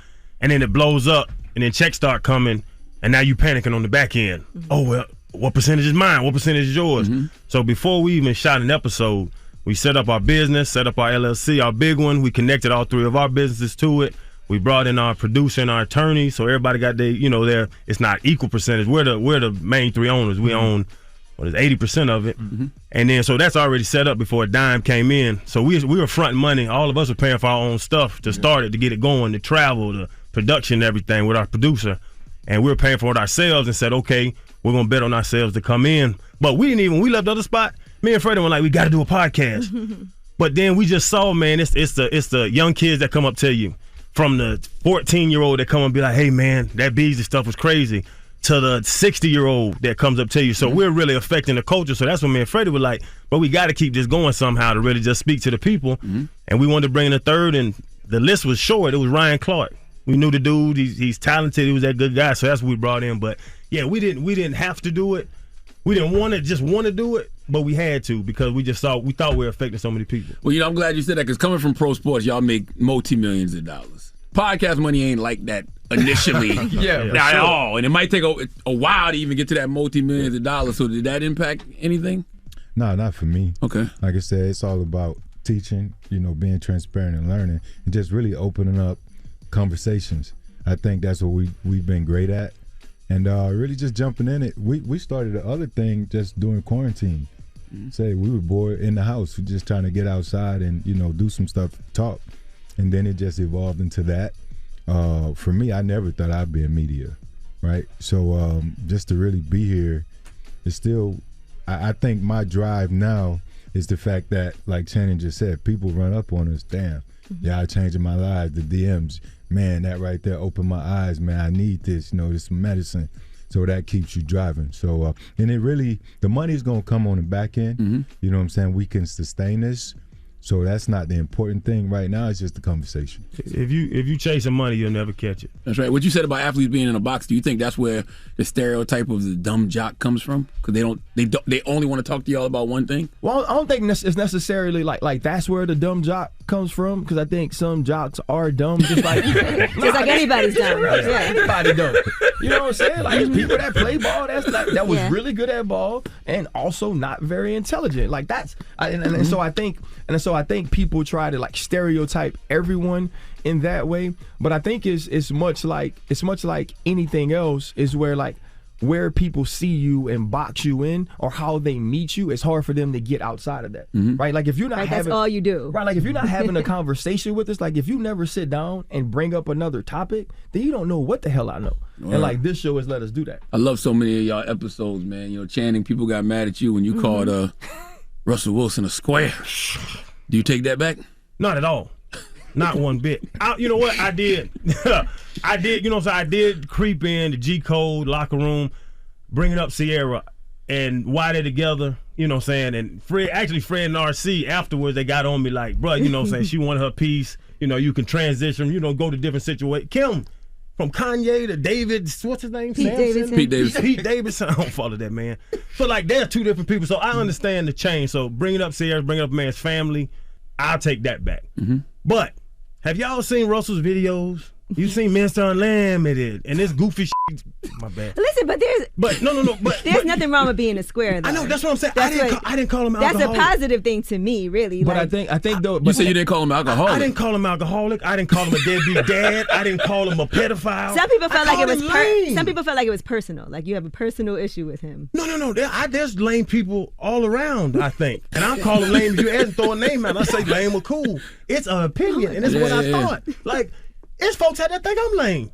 And then it blows up, and then checks start coming, and now you panicking on the back end. Oh, well, what percentage is mine? What percentage is yours? So before we even shot an episode, we set up our business, set up our LLC, our big one. We connected all three of our businesses to it. We brought in our producer and our attorney, so everybody got their, it's not equal percentage. We're the main three owners. We own 80% of it, and then so that's already set up before a dime came in. So we were fronting money. All of us were paying for our own stuff to start it, to get it going, the travel, the production, everything with our producer, and we were paying for it ourselves. And said, okay, we're gonna bet on ourselves to come in. But we didn't even. We left the other spot. Me and Freddie were like, we got to do a podcast. But then we just saw, man, it's the young kids that come up to you, from the 14-year-old that come and be like, hey, man, that Beasley stuff was crazy, to the 60-year-old that comes up to you. So we're really affecting the culture. So that's when me and Freddie were like, but we got to keep this going somehow to really just speak to the people. And we wanted to bring in a third, and the list was short. It was Ryan Clark. We knew the dude. He's talented. He was that good guy. So that's what we brought in. But yeah, we didn't have to do it. We didn't want to do it, but we had to because we thought we were affecting so many people. Well, I'm glad you said that because coming from pro sports, y'all make multi-millions of dollars. Podcast money ain't like that initially at all. And it might take a while to even get to that multi-millions of dollars. So did that impact anything? No, not for me. Okay. Like I said, it's all about teaching, being transparent and learning, and just really opening up conversations. I think that's what we've been great at. And really just jumping in it. We started the other thing just during quarantine. Say we were bored in the house. We're just trying to get outside and, do some stuff, talk. And then it just evolved into that. For me, I never thought I'd be in media, right? So just to really be here is still, I think my drive now is the fact that, like Channing just said, people run up on us, damn, y'all changing my life, the DMs. Man, that right there opened my eyes, man. I need this, this medicine. So that keeps you driving. So, and it really, the money's going to come on the back end. You know what I'm saying? We can sustain this. So that's not the important thing right now. It's just the conversation. If you chasing money, you'll never catch it. That's right. What you said about athletes being in a box, do you think that's where the stereotype of the dumb jock comes from? Because they only want to talk to y'all about one thing? Well, I don't think it's necessarily like that's where the dumb jock comes from, because I think some jocks are dumb, just like anybody's dumb. Right. Yeah, everybody dumb. You know what I'm saying? Like people that play ball, that was really good at ball and also not very intelligent. Like so I think people try to like stereotype everyone in that way, but I think it's much like anything else, is where people see you and box you in, or how they meet you, it's hard for them to get outside of that, right? Like if you're not having, that's all you do, right? Like if you're not having a conversation with us, like if you never sit down and bring up another topic, then you don't know what the hell I know. And like this show has let us do that. I love so many of y'all episodes, man. Channing, people got mad at you when you called Russell Wilson a square. Do you take that back? Not at all. Not one bit. You know what? I did. I did creep in the G Code locker room, bringing up Sierra and why they're together, you know what I'm saying? And Fred and RC afterwards, they got on me like, bro, you know what I'm saying? She wanted her piece. You can transition, go to different situations. Kim, from Kanye to David, what's his name? Pete Davidson. Pete Davidson. I don't follow that, man. But like, they're two different people, so I understand the change. So bringing up Sierra, bringing up a man's family, I'll take that back. But have y'all seen Russell's videos? You seen Mr. Unlimited and this goofy shit. My bad. Listen, but there's nothing wrong with being a square, though. I know, that's what I'm saying. I didn't call him That's alcoholic. a positive thing to me, really. But like, I think though. You said you didn't call him alcoholic. I didn't call him alcoholic. I didn't call him a deadbeat dad. I didn't call him a pedophile. some people felt like it was lame. some people felt like it was personal. Like you have a personal issue with him. No. There's lame people all around, I think. And I call them lame. If you ask throw a name out, I say lame or cool. It's an opinion, and it's what I thought. Like, it's folks out there think I'm lame.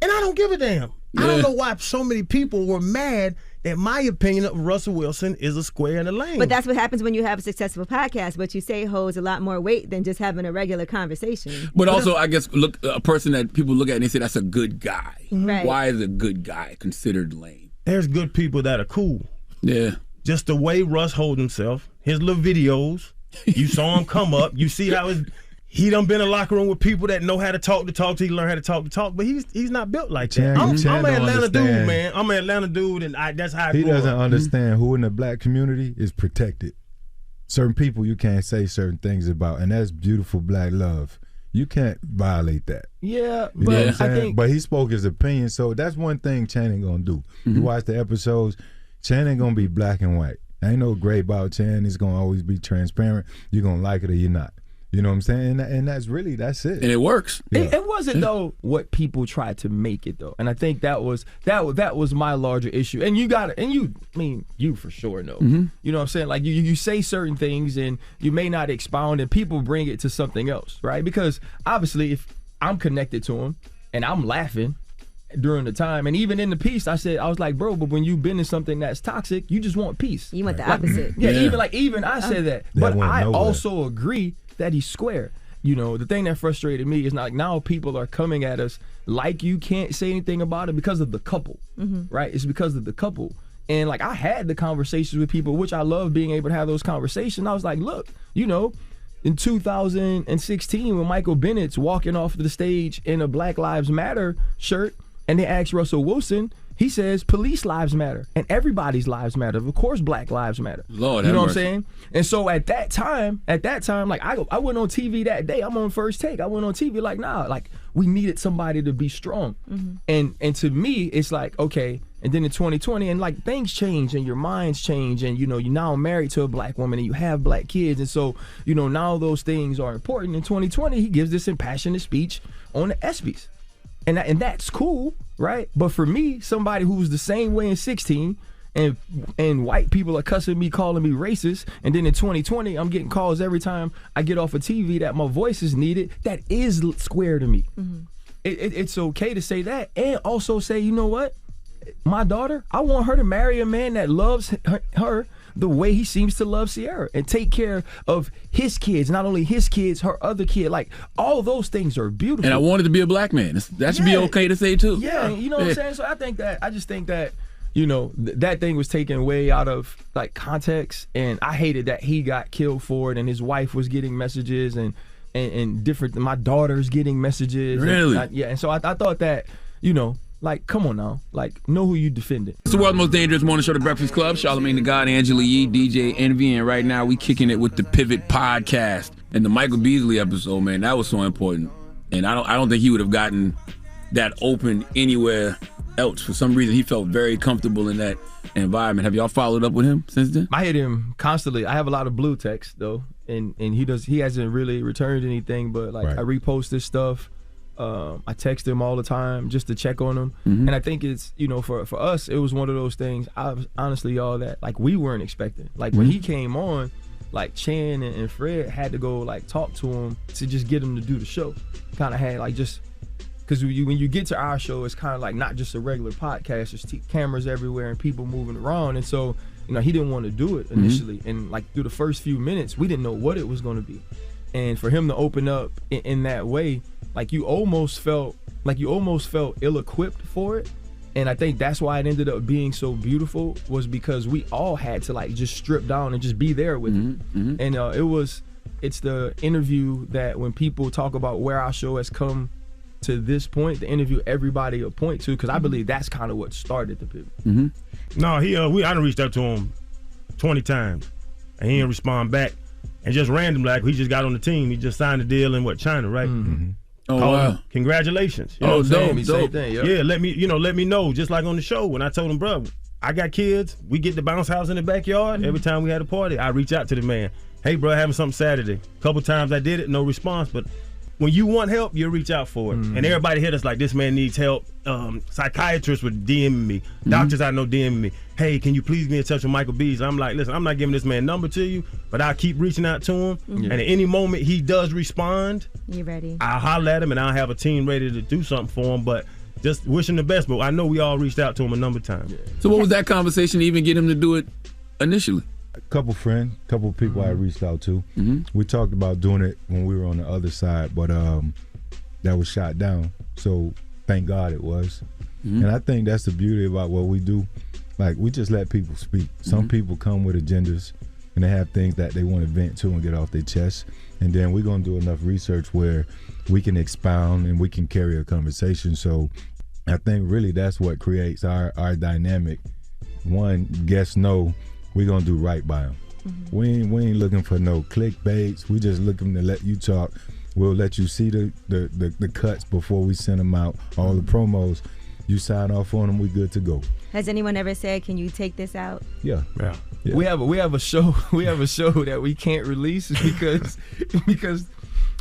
And I don't give a damn. I don't know why so many people were mad that my opinion of Russell Wilson is a square and a lame. But that's what happens when you have a successful podcast. What you say holds a lot more weight than just having a regular conversation. But also, I guess, look, a person that people look at and they say that's a good guy. Right. Why is a good guy considered lame? There's good people that are cool. Yeah. Just the way Russ holds himself, his little videos, you saw him come up, you see how he done been in a locker room with people that know how to talk, he learned how to talk, but he's not built like that. I'm an Atlanta dude, man. I'm an Atlanta dude, and that's how I He grew doesn't up. understand who in the black community is protected. Certain people you can't say certain things about, and that's beautiful black love. You can't violate that. Yeah, You know what I'm but saying? I think. But he spoke his opinion, so that's one thing Channing gonna do. You watch the episodes, Channing gonna be black and white. Ain't no gray about Channing. He's gonna always be transparent. You're gonna like it or you're not. You know what I'm saying? And that's it. And it works. Yeah. It wasn't though what people tried to make it though, and I think that was my larger issue. And you for sure know. You know what I'm saying? Like you say certain things and you may not expound, and people bring it to something else, right? Because obviously, if I'm connected to him and I'm laughing during the time, and even in the piece, I was like, bro, but when you've been in something that's toxic, you just want peace. You want the opposite. Yeah, even I said that, but I also agree that he's square. You know, the thing that frustrated me is like now people are coming at us like you can't say anything about it because of the couple, right? It's because of the couple. And like I had the conversations with people, which I love being able to have those conversations. I was like, look, you know, in 2016 when Michael Bennett's walking off the stage in a Black Lives Matter shirt and they asked Russell Wilson, he says police lives matter and everybody's lives matter. Of course, Black lives matter. Lord, you know have what I'm saying? And so at that time, like I went on TV that day. I'm on First Take. I went on TV like, nah, like we needed somebody to be strong. And to me, it's like, okay. And then in 2020, and like things change and your minds change, and you know you're now married to a black woman and you have black kids, and so you know now those things are important. In 2020, he gives this impassioned speech on the ESPYs. And that's cool, right? But for me, somebody who was the same way in 16, and white people are cussing me, calling me racist, and then in 2020, I'm getting calls every time I get off of TV that my voice is needed, that is square to me. It's okay to say that, and also say, you know what? My daughter, I want her to marry a man that loves her the way he seems to love Sierra and take care of his kids, not only his kids, her other kid. Like all those things are beautiful. And I wanted to be a black man. That should be okay to say too. Yeah, you know what I'm saying? So I just think that, you know, that thing was taken way out of like context, and I hated that he got killed for it and his wife was getting messages and different, my daughter's getting messages. Really? And so I thought that, you know, like, come on now. Like, know who you defended. It's the world's most dangerous morning show, The Breakfast Club. Charlamagne the God, Angela Yee, DJ Envy, and right now we kicking it with the Pivot Podcast. And the Michael Beasley episode, man, that was so important. And I don't think he would have gotten that open anywhere else. For some reason, he felt very comfortable in that environment. Have y'all followed up with him since then? I hit him constantly. I have a lot of blue text though, and he hasn't really returned anything. But like I repost this stuff. I text him all the time just to check on him. And I think it's, you know, for us, it was one of those things, honestly, y'all, that like we weren't expecting. Like when he came on, like Chan and Fred had to go like talk to him to just get him to do the show. Kind of had like just, because when you get to our show, it's kind of like not just a regular podcast. There's cameras everywhere and people moving around. And so, you know, he didn't want to do it initially. And like through the first few minutes, we didn't know what it was going to be. And for him to open up in that way, like you almost felt ill-equipped for it. And I think that's why it ended up being so beautiful, was because we all had to like just strip down and just be there with him. And it's the interview that when people talk about where our show has come to this point, the interview everybody will point to, because I believe that's kind of what started the Pivot. No, I done reached out to him 20 times and he didn't respond back. And just randomly, like he just got on the team. He just signed a deal in China, right? Oh, Call wow. him, congratulations. You know Oh, what I'm saying? dope, dope. Same thing, yeah. Yeah, let me know. Just like on the show when I told him, bro, I got kids. We get the bounce house in the backyard. Every time we had a party, I reach out to the man. Hey, bro, having something Saturday. A couple times I did it, no response. But when you want help, you reach out for it. And everybody hit us like, this man needs help. Psychiatrists were DMing me. Doctors I know DMing me. Hey, can you please be in touch with Michael Bees? I'm like, listen, I'm not giving this man number to you, but I'll keep reaching out to him. And at any moment he does respond, You ready? I'll holler at him and I'll have a team ready to do something for him. But just wish him the best. But I know we all reached out to him a number of times. So what was that conversation to even get him to do it initially? A couple friends, couple people I reached out to. We talked about doing it when we were on the other side, but that was shot down. So thank God it was. And I think that's the beauty about what we do. Like, we just let people speak. Some people come with agendas and they have things that they want to vent to and get off their chest. And then we're going to do enough research where we can expound and we can carry a conversation. So I think really that's what creates our dynamic. One, guests know we're going to do right by them. We ain't looking for no clickbaits. We just looking to let you talk. We'll let you see the cuts before we send them out, all the promos. You sign off on them, we good to go. Has anyone ever said, "Can you take this out"? Yeah. We have a show that we can't release because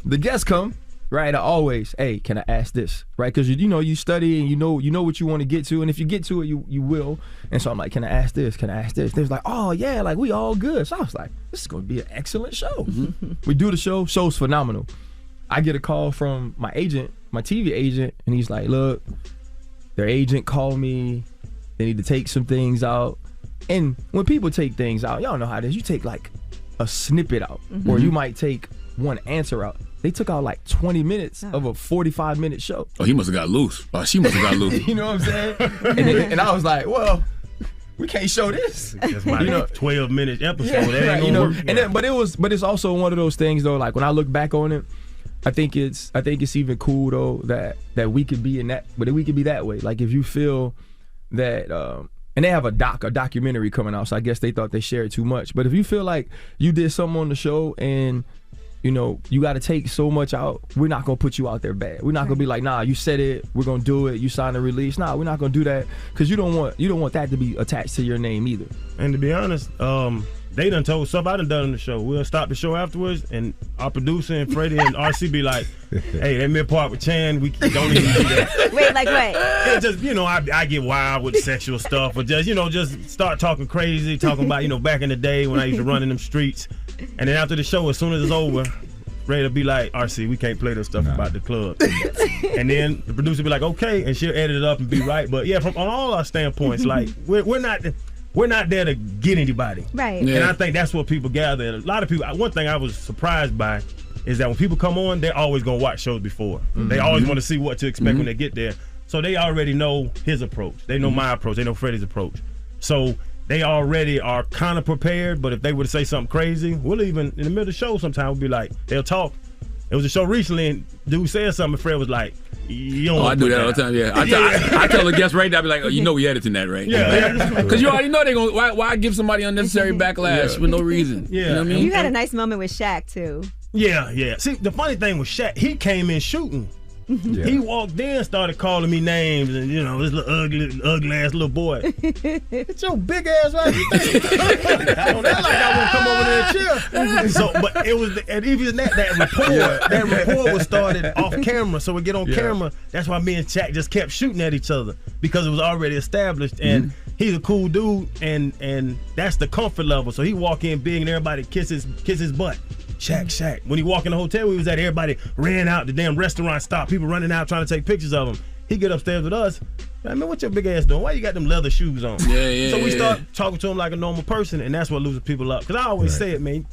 the guests come, right? Always, hey, can I ask this, right? Because you study and you know what you want to get to, and if you get to it, you will. And so I'm like, can I ask this? Can I ask this? They was like, oh yeah, like we all good. So I was like, this is gonna be an excellent show. We do the show's phenomenal. I get a call from my agent, my TV agent, and he's like, look, their agent called me. They need to take some things out. And when people take things out, y'all know how it is. You take like a snippet out, or you might take one answer out. They took out like 20 minutes of a 45-minute show. Oh, he must have got loose. Oh, she must have got loose. You know what I'm saying? And I was like, well, we can't show this. That's my 12-minute episode. That ain't gonna work. But it's also one of those things though. Like when I look back on it, I think it's even cool though that we could be in that, but we could be that way. Like if you feel that, and they have a documentary coming out, so I guess they thought they shared too much. But if you feel like you did something on the show and you got to take so much out, we're not gonna put you out there bad. We're not gonna be like, nah, you said it, we're gonna do it. You signed a release. Nah, we're not gonna do that because you don't want that to be attached to your name either. And to be honest, they done told stuff I done on the show. We'll stop the show afterwards, and our producer and Freddie and RC be like, hey, that mid part with Chan, we don't even do that. Wait, like what? Yeah, just, I get wild with sexual stuff, or just start talking crazy, talking about, back in the day when I used to run in them streets. And then after the show, as soon as it's over, Ray will be like, RC, we can't play this stuff about the club. And then the producer be like, okay, and she'll edit it up and be right. But yeah, from on all our standpoints, like we're not there to get anybody. Right. And I think that's what people gather. A lot of people, one thing I was surprised by is that when people come on, they're always going to watch shows before. They always want to see what to expect when they get there. So they already know his approach. They know my approach. They know Freddie's approach. So they already are kind of prepared, but if they were to say something crazy, we'll even, in the middle of the show sometimes, we'll be like, they'll talk. It was a show recently, and dude said something, and Fred was like, you don't I do that all the time, yeah. I tell the guests right now, I be like, oh, we editing that, right? Yeah. Because you already know they're going to, why give somebody unnecessary backlash for no reason? Yeah. You know what I mean? You had a nice moment with Shaq, too. Yeah. See, the funny thing with Shaq, he came in shooting. Yeah. He walked in, started calling me names, and this little ugly ass little boy. It's your big ass right there. Don't act like I won't come over there and chill. So, but it was, and even that rapport was started off camera. So we get on camera. That's why me and Shaq just kept shooting at each other because it was already established. And he's a cool dude, and that's the comfort level. So he walk in big, and everybody kiss his butt. Shaq. When he walked in the hotel we was at, everybody ran out. The damn restaurant stopped. People running out trying to take pictures of him. He get upstairs with us. I mean, what your big ass doing? Why you got them leather shoes on? Yeah. So we start talking to him like a normal person, and that's what loses people up. Because I always say it, man.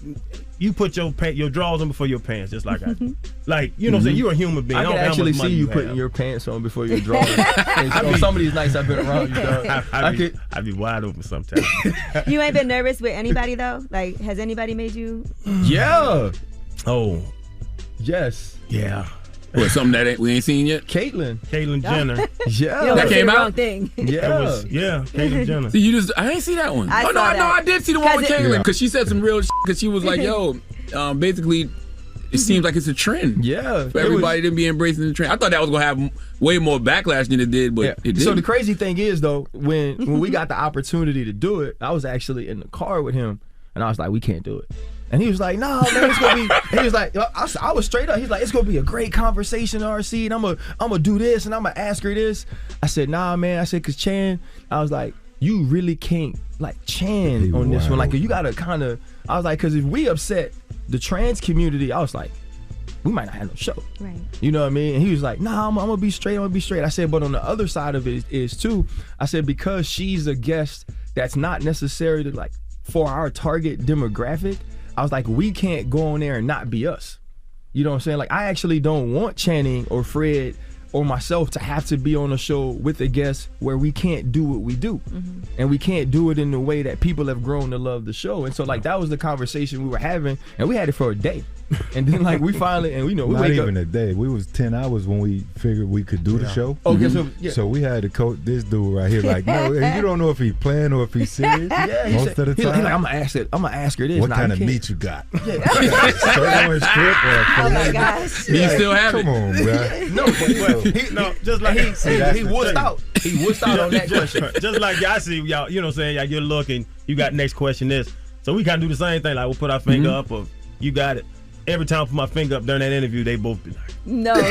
You put your drawers on before your pants, just like I do. Like, you know what I'm saying? You're a human being. I can actually see you putting your pants on before your drawers. And some of these nights I've been around you, dog. I'd be wide open sometimes. You ain't been nervous with anybody, though? Like, has anybody made you? Yeah. Oh. Yes. Yeah. What, something that we ain't seen yet? Caitlyn Jenner. Yeah. That came out? Thing. Yeah. Caitlyn Jenner. See, I ain't see that one. No, I did see the one with Caitlyn because she said some real shit because she was like, yo, basically, it seems like it's a trend. Yeah. For everybody to be embracing the trend. I thought that was going to have way more backlash than it did, but it didn't. So the crazy thing is, though, when we got the opportunity to do it, I was actually in the car with him, and I was like, we can't do it. And he was like, no, man, it's going to be, he was like, I was straight up. He's like, it's going to be a great conversation, RC, and I'm gonna do this, and I'm going to ask her this. I said, nah, man. I said, because Chan, I was like, you really can't, like, Chan on this one. Like, you got to kind of, I was like, because if we upset the trans community, I was like, we might not have no show. Right. You know what I mean? And he was like, nah, I'm going to be straight. I said, but on the other side of it is too, I said, because she's a guest that's not necessarily, like, for our target demographic, I was like, we can't go on there and not be us. You know what I'm saying? Like, I actually don't want Channing or Fred or myself to have to be on a show with a guest where we can't do what we do. Mm-hmm. And we can't do it in the way that people have grown to love the show. And so, like, that was the conversation we were having, and we had it for a day. And then, like, we finally, and we know, we not wake even up. a day. We was 10 hours when we figured we could do the show. Okay, So we had to coach this dude right here, like, no, and you don't know if he's playing or if he's serious. Yeah, most of the time. He's like, I'm gonna ask her this. What Nah, kind you of can't. meat you got? Yeah. Strip or Oh my gosh. Do you still have Come it? on, bro. No, just like he wussed out. He wussed out on that question. Just like y'all see y'all, you know what I'm saying? Like you're looking, you got next question this. So we kind of do the same thing. Like we'll put our finger up or you got it. Every time I put my finger up during that interview, they both be like, No. I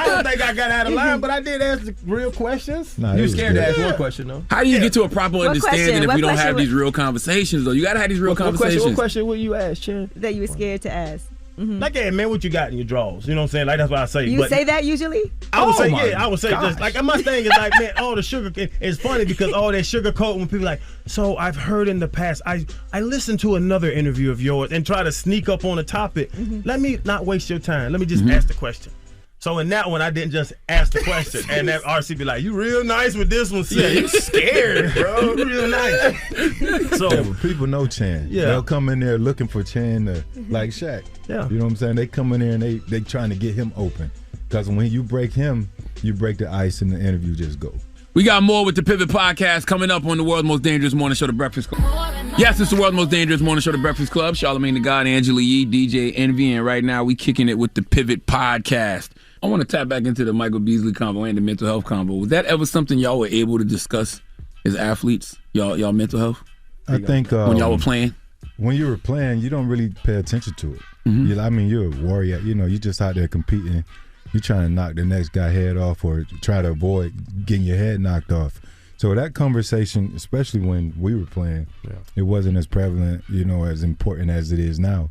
don't think I got out of line, but I did ask the real questions. Nah, You it was was scared to good. ask one question, though. How do you get to a proper understanding if we don't have question these real conversations, though? You got to have these real conversations. What question would you ask, Chan? That you were scared to ask. Mm-hmm. like, hey, man, what you got in your drawers? You know what I'm saying? Like, that's what I say. You but say that usually? I would Oh say, my yeah, I would say just, like, my thing is like, man, all the sugar, it's funny because all that sugar coat when people like, so I've heard in the past, I listened to another interview of yours and try to sneak up on a topic. Let me not waste your time. Let me just ask the question. So in that one, I didn't just ask the question, and that RC be like, "You real nice with this one, sis. Yeah, you scared, bro. You real nice." So Yeah, but people know Chan. Yeah. They'll come in there looking for Chan to, like Shaq. Yeah. You know what I'm saying? They come in there and they trying to get him open. Because when you break him, you break the ice and the interview just go. We got more with the Pivot Podcast coming up on the World's Most Dangerous Morning Show, The Breakfast Club. Yes, it's the World's Most Dangerous Morning Show, The Breakfast Club. Charlamagne the God, Angela Yee, DJ Envy, and right now we kicking it with the Pivot Podcast. I want to tap back into the Michael Beasley combo and the mental health combo. Was that ever something y'all were able to discuss as athletes, y'all mental health? I think when y'all were playing? When you were playing, you don't really pay attention to it. I mean, you're a warrior. You know, you're just out there competing. You're trying to knock the next guy head off or try to avoid getting your head knocked off. So that conversation, especially when we were playing, it wasn't as prevalent, you know, as important as it is now.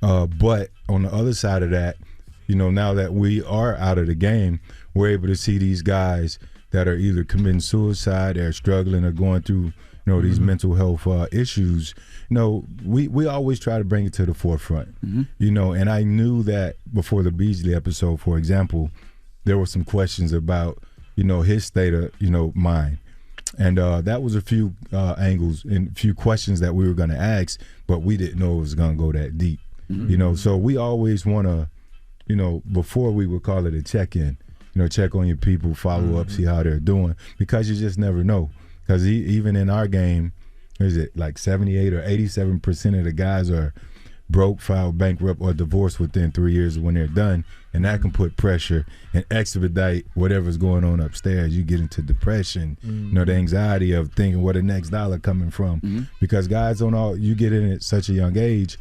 But on the other side of that, you know, now that we are out of the game, we're able to see these guys that are either committing suicide, they're struggling or going through, you know, these mental health issues. You know, we always try to bring it to the forefront, you know, and I knew that before the Beasley episode, for example, there were some questions about, you know, his state of, you know, mind. And that was a few angles and a few questions that we were going to ask, but we didn't know it was going to go that deep, you know, so we always want to, you know, before we would call it a check-in, you know, check on your people, follow up, see how they're doing, because you just never know. Because even in our game, is it like 78 or 87% of the guys are broke, filed bankrupt, or divorced within 3 years when they're done, and that can put pressure and expedite whatever's going on upstairs. You get into depression, you know, the anxiety of thinking where the next dollar coming from, because guys don't all, you get in at such a young age,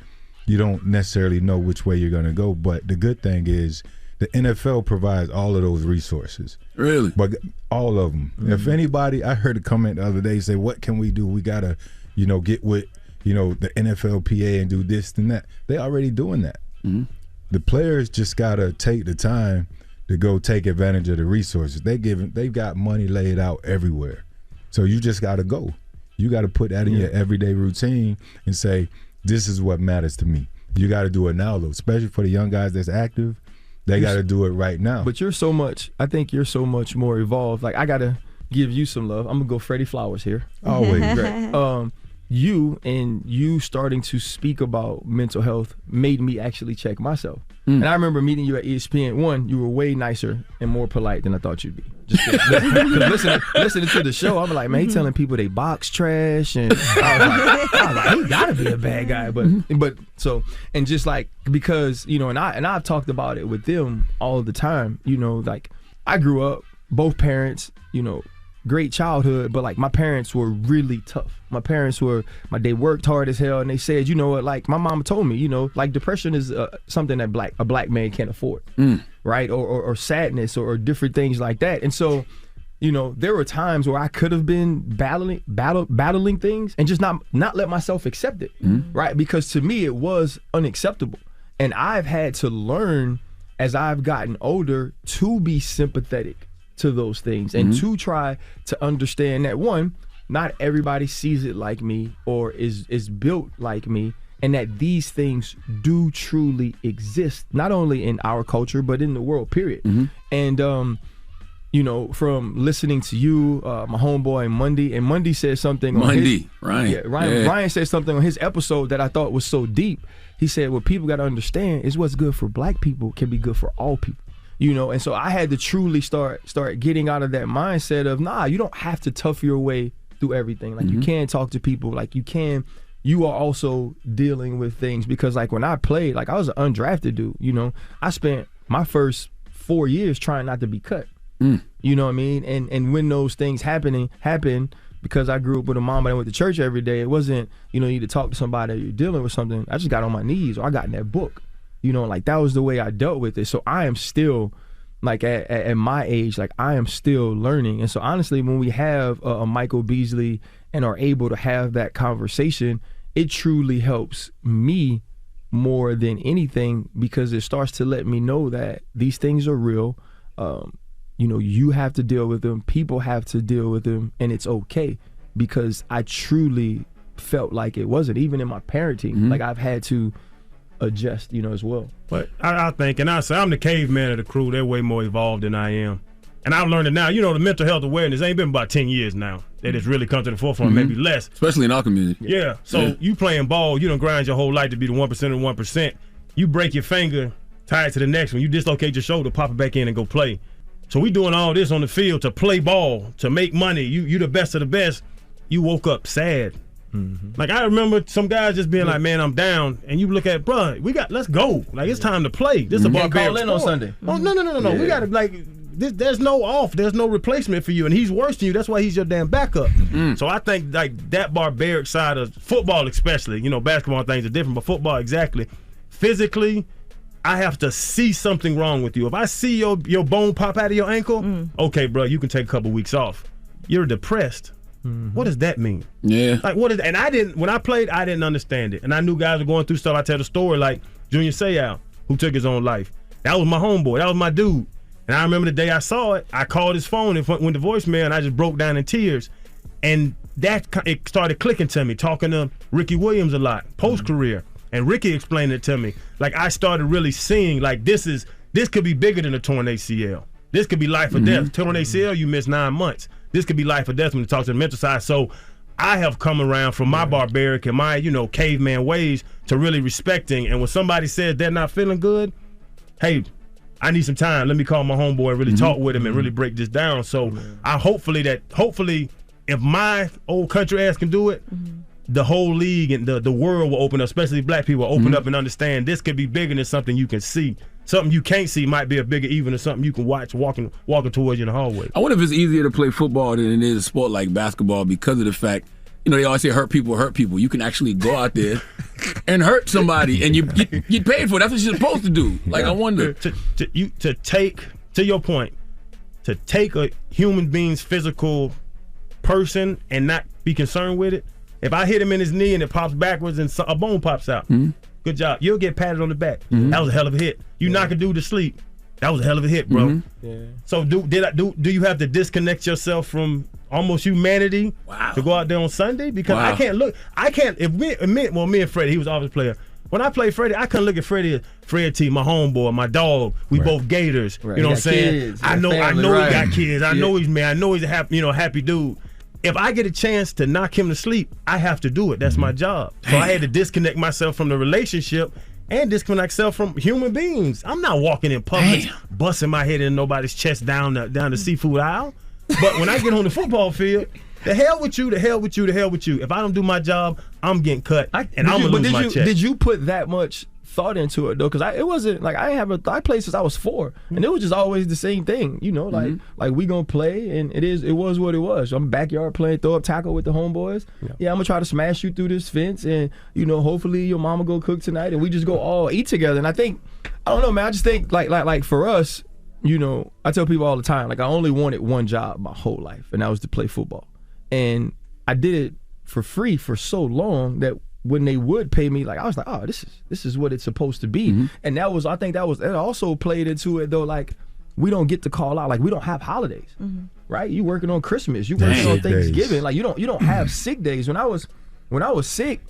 you don't necessarily know which way you're going to go. But the good thing is the NFL provides all of those resources. Really? But all of them. If anybody, I heard a comment the other day say, what can we do? We got to, you know, get with, you know, the NFLPA and do this and that. They already doing that. The players just got to take the time to go take advantage of the resources. They've got money laid out everywhere. So you just got to go. You got to put that in your everyday routine and say, this is what matters to me. You got to do it now, though, especially for the young guys that's active. They got to do it right now. But I think you're so much more evolved. Like, I got to give you some love. I'm going to go Freddie Flowers here. Always. Great. you starting to speak about mental health made me actually check myself. And I remember meeting you at ESPN. One, you were way nicer and more polite than I thought you'd be. Just because listening to the show, I'm like, man, he telling people they box trash, and I was like, he gotta be a bad guy. But so, and just like, because, you know, and I've talked about it with them all the time. You know, like, I grew up, both parents, you know, great childhood, but like my parents were really tough. My parents they worked hard as hell, and they said, you know what, like my mama told me, you know, like depression is something that a black man can't afford, right? Or sadness or different things like that. And so, you know, there were times where I could have been battling things and just not let myself accept it, right? Because to me it was unacceptable, and I've had to learn as I've gotten older to be sympathetic to those things and to try to understand that, one, not everybody sees it like me or is built like me, and that these things do truly exist, not only in our culture but in the world, period. And you know, from listening to you, my homeboy Monday said something Ryan said something on his episode that I thought was so deep. He said, what people got to understand is what's good for black people can be good for all people. You know, and so I had to truly start getting out of that mindset of, nah, you don't have to tough your way through everything. Like, you can talk to people, like you are also dealing with things, because like when I played, like I was an undrafted dude, you know, I spent my first 4 years trying not to be cut. You know what I mean? And when those things happen, because I grew up with a mom and I went to church every day, it wasn't, you know, you need to talk to somebody, you're dealing with something. I just got on my knees, or I got in that book. You know, like that was the way I dealt with it. So I am still, like at my age, like I am still learning. And so honestly, when we have a Michael Beasley and are able to have that conversation, it truly helps me more than anything, because it starts to let me know that these things are real. You know, you have to deal with them, people have to deal with them, and it's okay, because I truly felt like it wasn't, even in my parenting, like I've had to adjust, you know, as well. But I think, and I say, I'm the caveman of the crew. They're way more evolved than I am. And I've learned it now. You know, the mental health awareness ain't been about 10 years now that it's really come to the forefront, maybe less. Especially in our community. Yeah. So you playing ball, you don't grind your whole life to be the 1% of the 1%. You break your finger, tie it to the next one. You dislocate your shoulder, pop it back in and go play. So we doing all this on the field to play ball, to make money. You the best of the best. You woke up sad. Like I remember some guys just being like, man, I'm down, and you look at, bro, let's go. Like it's time to play. This is a barbaric sport. On Sunday. Oh no. Yeah. We gotta there's no off, there's no replacement for you, and he's worse than you. That's why he's your damn backup. So I think like that barbaric side of football, especially, you know, basketball things are different, but football exactly. Physically, I have to see something wrong with you. If I see your bone pop out of your ankle, okay, bro, you can take a couple weeks off. You're depressed. What does that mean? Yeah. Like what is? And when I played, I didn't understand it. And I knew guys were going through stuff. I tell the story like Junior Seau, who took his own life. That was my homeboy. That was my dude. And I remember the day I saw it, I called his phone and went to voicemail, and I just broke down in tears. And it started clicking to me, talking to Ricky Williams a lot, post-career. And Ricky explained it to me. Like I started really seeing like this could be bigger than a torn ACL. This could be life or death. Torn ACL, you miss 9 months. This could be life or death when you talk to the mental side. So I have come around from my barbaric and my, you know, caveman ways to really respecting. And when somebody says they're not feeling good, hey, I need some time. Let me call my homeboy and really talk with him and really break this down. So hopefully if my old country ass can do it, the whole league and the world will open up, especially black people will open up and understand this could be bigger than something you can see. Something you can't see might be a bigger even than something you can watch walking towards you in the hallway. I wonder if it's easier to play football than it is a sport like basketball, because of the fact, you know, they always say hurt people. You can actually go out there and hurt somebody, and you get paid for it. That's what you're supposed to do. Like, I wonder. To take a human being's physical person and not be concerned with it. If I hit him in his knee and it pops backwards and a bone pops out, good job. You'll get patted on the back. That was a hell of a hit. You knock a dude to sleep. That was a hell of a hit, bro. So do you have to disconnect yourself from almost humanity to go out there on Sunday? Because me and Freddie, he was always a player. When I played Freddie, I couldn't look at Freddie, Fred T, my homeboy, my dog. We both Gators. You know what I'm saying? I know he got kids. I know he's man. I know he's a happy dude. if I get a chance to knock him to sleep, I have to do it. That's my job. So I had to disconnect myself from the relationship and disconnect myself from human beings. I'm not walking in public, busting my head in nobody's chest down the seafood aisle. But when I get on the football field, the hell with you, the hell with you, the hell with you. If I don't do my job, I'm getting cut, and I'm gonna lose my check. Did you put that much thought into it though? Because it wasn't like I played since I was 4, and it was just always the same thing, you know. Like we gonna play, and it was what it was. I'm backyard playing, throw up tackle with the homeboys. Yeah, I'm gonna try to smash you through this fence, and you know, hopefully your mama go cook tonight, and we just go all eat together. And I don't know, man. I just think like for us, you know, I tell people all the time, like I only wanted one job my whole life, and that was to play football. And I did it for free for so long that when they would pay me, like I was like, oh, this is what it's supposed to be. And that also played into it though. Like we don't get to call out, like we don't have holidays, right? You working on Christmas, you working on Thanksgiving, like you don't have sick days. When I was sick,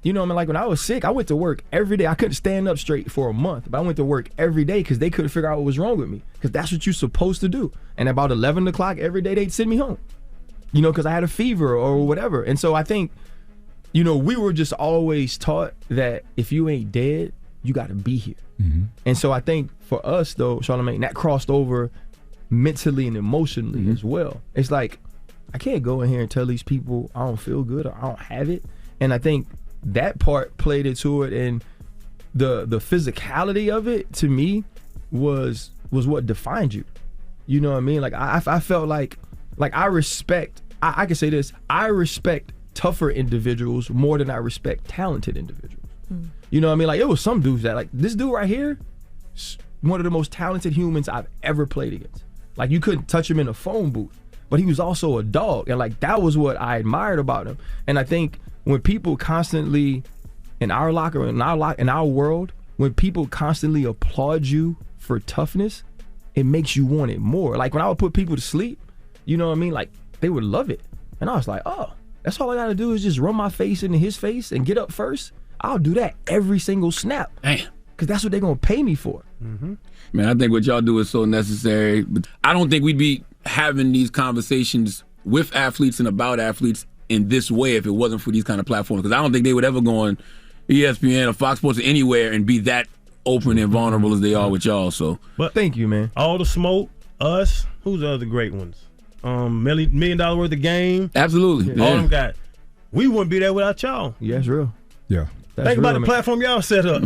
you know what I mean? Like when I was sick, I went to work every day. I couldn't stand up straight for a month, but I went to work every day because they couldn't figure out what was wrong with me, because that's what you're supposed to do. And about 11 o'clock every day, they'd send me home, you know, because I had a fever or whatever. And so I think, you know, we were just always taught that if you ain't dead, you got to be here. And so I think for us, though, Charlamagne, that crossed over mentally and emotionally as well. It's like, I can't go in here and tell these people I don't feel good or I don't have it. And I think that part played into it. And the physicality of it, to me, was what defined you. You know what I mean? Like, I felt like I respect, I can say this, I respect tougher individuals more than I respect talented individuals. You know what I mean? Like it was some dudes that, like this dude right here, one of the most talented humans I've ever played against. Like you couldn't touch him in a phone booth, but he was also a dog. And like that was what I admired about him. And I think when people constantly in our locker, in our world, when people constantly applaud you for toughness, it makes you want it more. Like when I would put people to sleep, you know what I mean? Like they would love it. And I was like, oh, that's all I gotta do is just run my face into his face and get up first. I'll do that every single snap. Damn. Because that's what they're gonna pay me for. Man, I think what y'all do is so necessary. But I don't think we'd be having these conversations with athletes and about athletes in this way if it wasn't for these kind of platforms. Because I don't think they would ever go on ESPN or Fox Sports or anywhere and be that open and vulnerable as they are with y'all. So, but thank you, man. All the smoke, us, who's the other great ones? $1 million worth of game. Absolutely. All them guys. We wouldn't be there without y'all. Yeah, it's real. Yeah. Think about the platform y'all set up.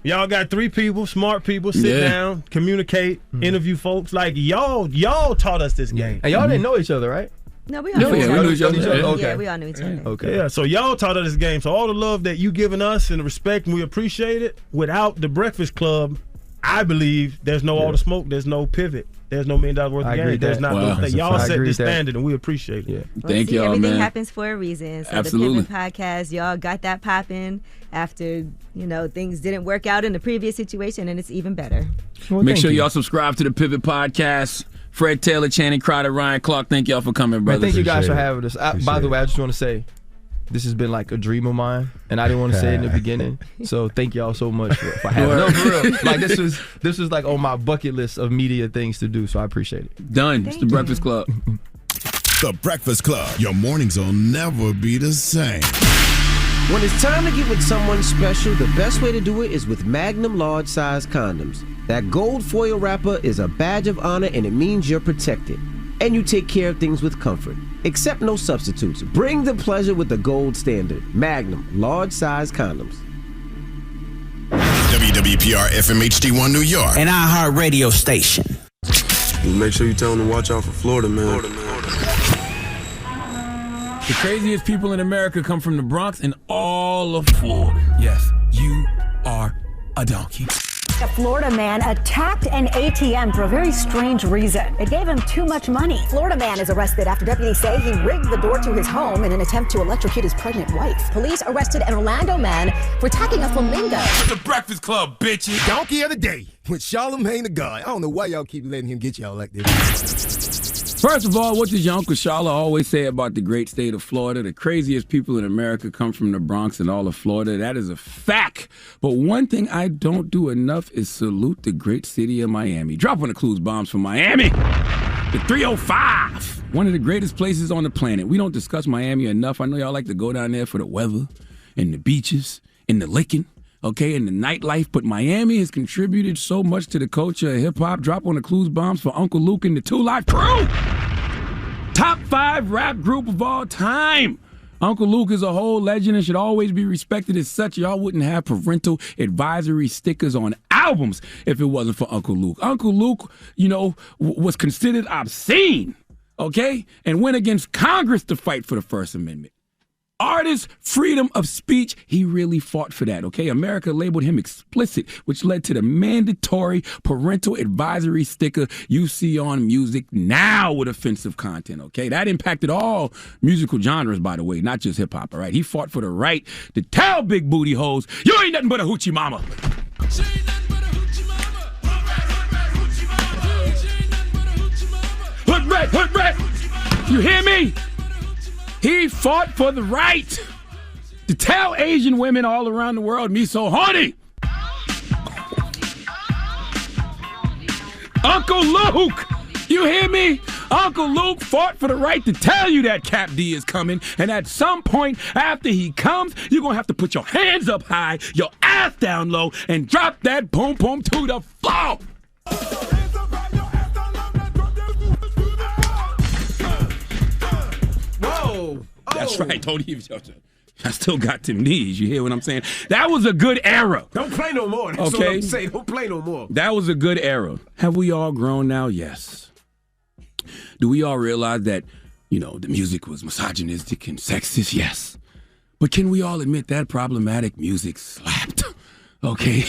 Y'all got 3 people, smart people, sit down, communicate, interview folks. Like y'all taught us this game. And y'all didn't know each other, right? No, we all knew each other. Okay. Yeah, we all knew each other. Okay. Yeah, so y'all taught us this game. So all the love that you giving us and the respect, and we appreciate it. Without the Breakfast Club, I believe there's no all the smoke, there's no pivot. There's no $1 million worth of game. There's not those things. Y'all set the standard, and we appreciate it. Well, Thank y'all, everything man. happens for a reason. So Absolutely. the Pivot Podcast, y'all got that popping after, you know, things didn't work out in the previous situation, and it's even better. Well, Make sure y'all subscribe to the Pivot Podcast. Fred Taylor, Channing Crowder, Ryan Clark, thank y'all for coming, brothers. Man, thank you guys for having us. By the way, I just want to say, this has been like a dream of mine, and I didn't want to say it in the beginning. So thank y'all so much for having us. No, for real. Like this was like on my bucket list of media things to do. So I appreciate it. Done. It's the Breakfast Club. The Breakfast Club. Your mornings will never be the same. When it's time to get with someone special, the best way to do it is with Magnum large size condoms. That gold foil wrapper is a badge of honor, and it means you're protected. And you take care of things with comfort. Accept no substitutes. Bring the pleasure with the gold standard. Magnum large size condoms. WWPR FM HD1 New York. An iHeart radio station. Make sure you tell them to watch out for Florida, man. The craziest people in America come from the Bronx and all of Florida. Yes, you are a donkey. A Florida man attacked an ATM for a very strange reason. It gave him too much money. Florida man is arrested after deputies say he rigged the door to his home in an attempt to electrocute his pregnant wife. Police arrested an Orlando man for attacking a flamingo. The Breakfast Club, bitches. Donkey of the day with Charlamagne the God. I don't know why y'all keep letting him get y'all like this. First of all, what does your Uncle Charla always say about the great state of Florida? The craziest people in America come from the Bronx and all of Florida. That is a fact. But one thing I don't do enough is salute the great city of Miami. Drop one of Clues bombs from Miami. The 305, one of the greatest places on the planet. We don't discuss Miami enough. I know y'all like to go down there for the weather and the beaches and the licking, okay, and the nightlife. But Miami has contributed so much to the culture of hip-hop. Drop on the clues bombs for Uncle Luke and the 2 Live Crew. Top 5 rap group of all time. Uncle Luke is a whole legend and should always be respected as such. Y'all wouldn't have parental advisory stickers on albums if it wasn't for Uncle Luke. Uncle Luke, was considered obscene, okay, and went against Congress to fight for the First Amendment. Artist freedom of speech, he really fought for that, okay? America labeled him explicit, which led to the mandatory parental advisory sticker you see on music now with offensive content, okay? That impacted all musical genres, by the way, not just hip-hop, all right? He fought for the right to tell big booty hoes, you ain't nothing but a hoochie mama. Hood rat. You hear me? He fought for the right to tell Asian women all around the world, me so horny. Uncle Luke, you hear me? Uncle Luke fought for the right to tell you that Cap D is coming, and at some point after he comes, you're going to have to put your hands up high, your ass down low, and drop that boom boom to the floor. That's right. Don't even. I still got them knees. You hear what I'm saying? That was a good era. Don't play no more. That's what I'm saying. Don't play no more. That was a good era. Have we all grown now? Yes. Do we all realize that, the music was misogynistic and sexist? Yes. But can we all admit that problematic music slapped? Okay?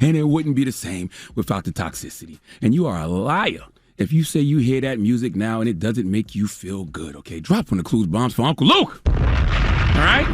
And it wouldn't be the same without the toxicity. And you are a liar if you say you hear that music now and it doesn't make you feel good, okay? Drop on the clues bombs for Uncle Luke. All right?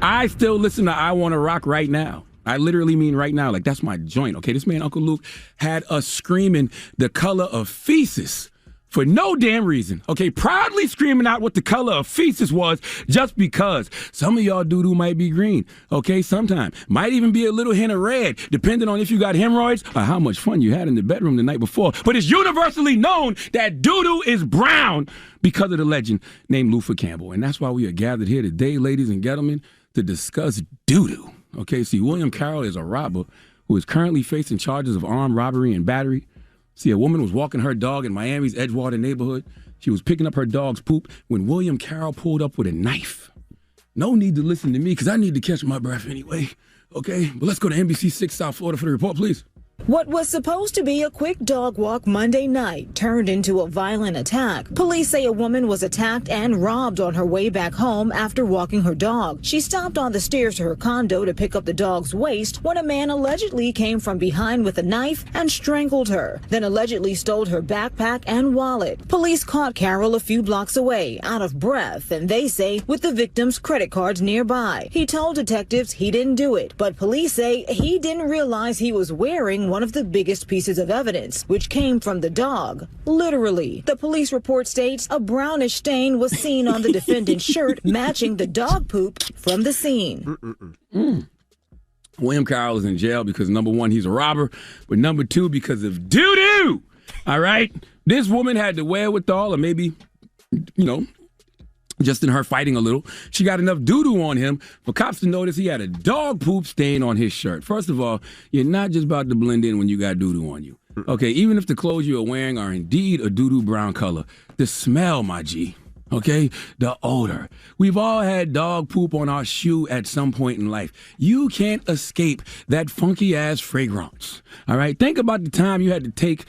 I still listen to I Wanna Rock right now. I literally mean right now. Like, that's my joint, okay? This man, Uncle Luke, had us screaming the color of feces for no damn reason, okay? Proudly screaming out what the color of feces was just because. Some of y'all doo-doo might be green, okay? Sometimes. Might even be a little hint of red, depending on if you got hemorrhoids or how much fun you had in the bedroom the night before. But it's universally known that doo-doo is brown because of the legend named Luther Campbell. And that's why we are gathered here today, ladies and gentlemen, to discuss doo-doo, okay? See, William Carroll is a robber who is currently facing charges of armed robbery and battery. See, a woman was walking her dog in Miami's Edgewater neighborhood. She was picking up her dog's poop when William Carroll pulled up with a knife. No need to listen to me because I need to catch my breath anyway. Okay, but let's go to NBC 6 South Florida for the report, please. What was supposed to be a quick dog walk Monday night turned into a violent attack. Police say a woman was attacked and robbed on her way back home after walking her dog. She stopped on the stairs to her condo to pick up the dog's waist when a man allegedly came from behind with a knife and strangled her, then allegedly stole her backpack and wallet. Police caught Carroll a few blocks away, out of breath, and they say with the victim's credit cards nearby. He told detectives he didn't do it, but police say he didn't realize he was wearing one of the biggest pieces of evidence, which came from the dog. Literally. The police report states a brownish stain was seen on the defendant's shirt, matching the dog poop from the scene. William Carroll is in jail because, number one, he's a robber, but number two, because of doo-doo. All right? This woman had the wherewithal, or maybe, just in her fighting a little, she got enough doo-doo on him for cops to notice he had a dog poop stain on his shirt. First of all, you're not just about to blend in when you got doo-doo on you. Okay, even if the clothes you are wearing are indeed a doo-doo brown color, the smell, my G, okay, the odor. We've all had dog poop on our shoe at some point in life. You can't escape that funky-ass fragrance, all right? Think about the time you had to take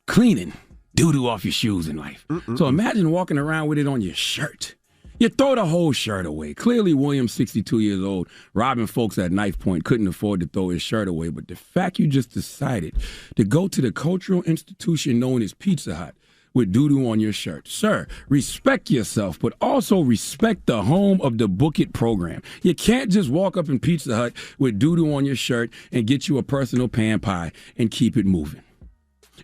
cleaning doo-doo off your shoes in life. So imagine walking around with it on your shirt. You throw the whole shirt away. Clearly, William's 62 years old, robbing folks at knife point, couldn't afford to throw his shirt away. But the fact you just decided to go to the cultural institution known as Pizza Hut with doo-doo on your shirt. Sir, respect yourself, but also respect the home of the Book It program. You can't just walk up in Pizza Hut with doo-doo on your shirt and get you a personal pan pie and keep it moving.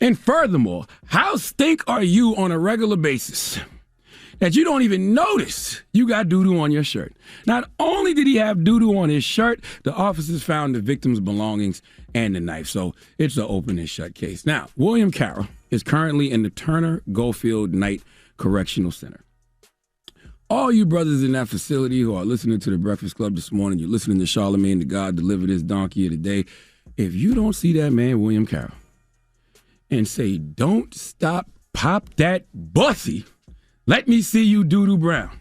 And furthermore, how stink are you on a regular basis that you don't even notice you got doo-doo on your shirt? Not only did he have doo-doo on his shirt, the officers found the victim's belongings and the knife. So it's an open and shut case. Now, William Carroll is currently in the Turner Goldfield Night Correctional Center. All you brothers in that facility who are listening to the Breakfast Club this morning, you're listening to Charlamagne the God Deliver This Donkey of the Day. If you don't see that man, William Carroll, and say, don't stop, pop that bussy, let me see you doo-doo brown.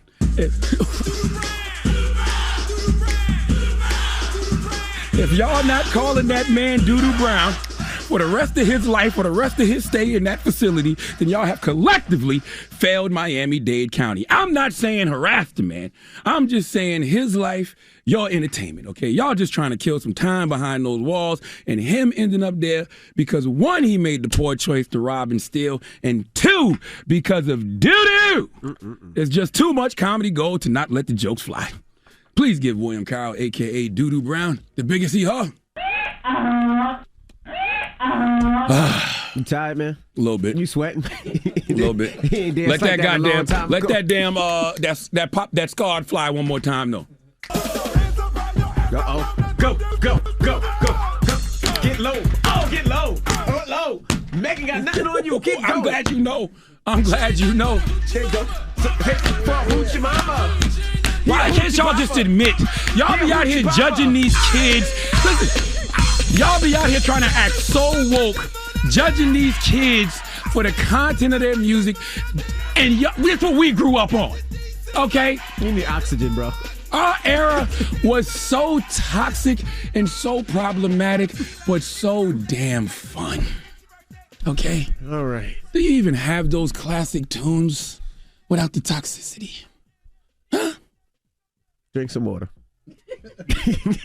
If y'all not calling that man doo-doo brown for the rest of his life, for the rest of his stay in that facility, then y'all have collectively failed Miami-Dade County. I'm not saying harass the man. I'm just saying his life, your entertainment, okay? Y'all just trying to kill some time behind those walls, and him ending up there because, one, he made the poor choice to rob and steal, and two, because of doo-doo. There's just too much comedy gold to not let the jokes fly. Please give William Carroll, a.k.a. Doo-Doo Brown, the biggest hee-haw. You tired, man? A little bit. You sweating? A little bit. Let that goddamn, that pop, that scarred fly one more time, though. Uh-oh. Go. Get low. Oh, get low. Oh, low. Megan got nothing on you. Get I'm glad you know. There you go. Hoochie mama. Why can't y'all just admit? Y'all be out here judging these kids. Listen, y'all be out here trying to act so woke, judging these kids for the content of their music, and that's what we grew up on. Okay? You need oxygen, bro. Our era was so toxic and so problematic, but so damn fun. Okay? All right. Do you even have those classic tunes without the toxicity? Huh? Drink some water.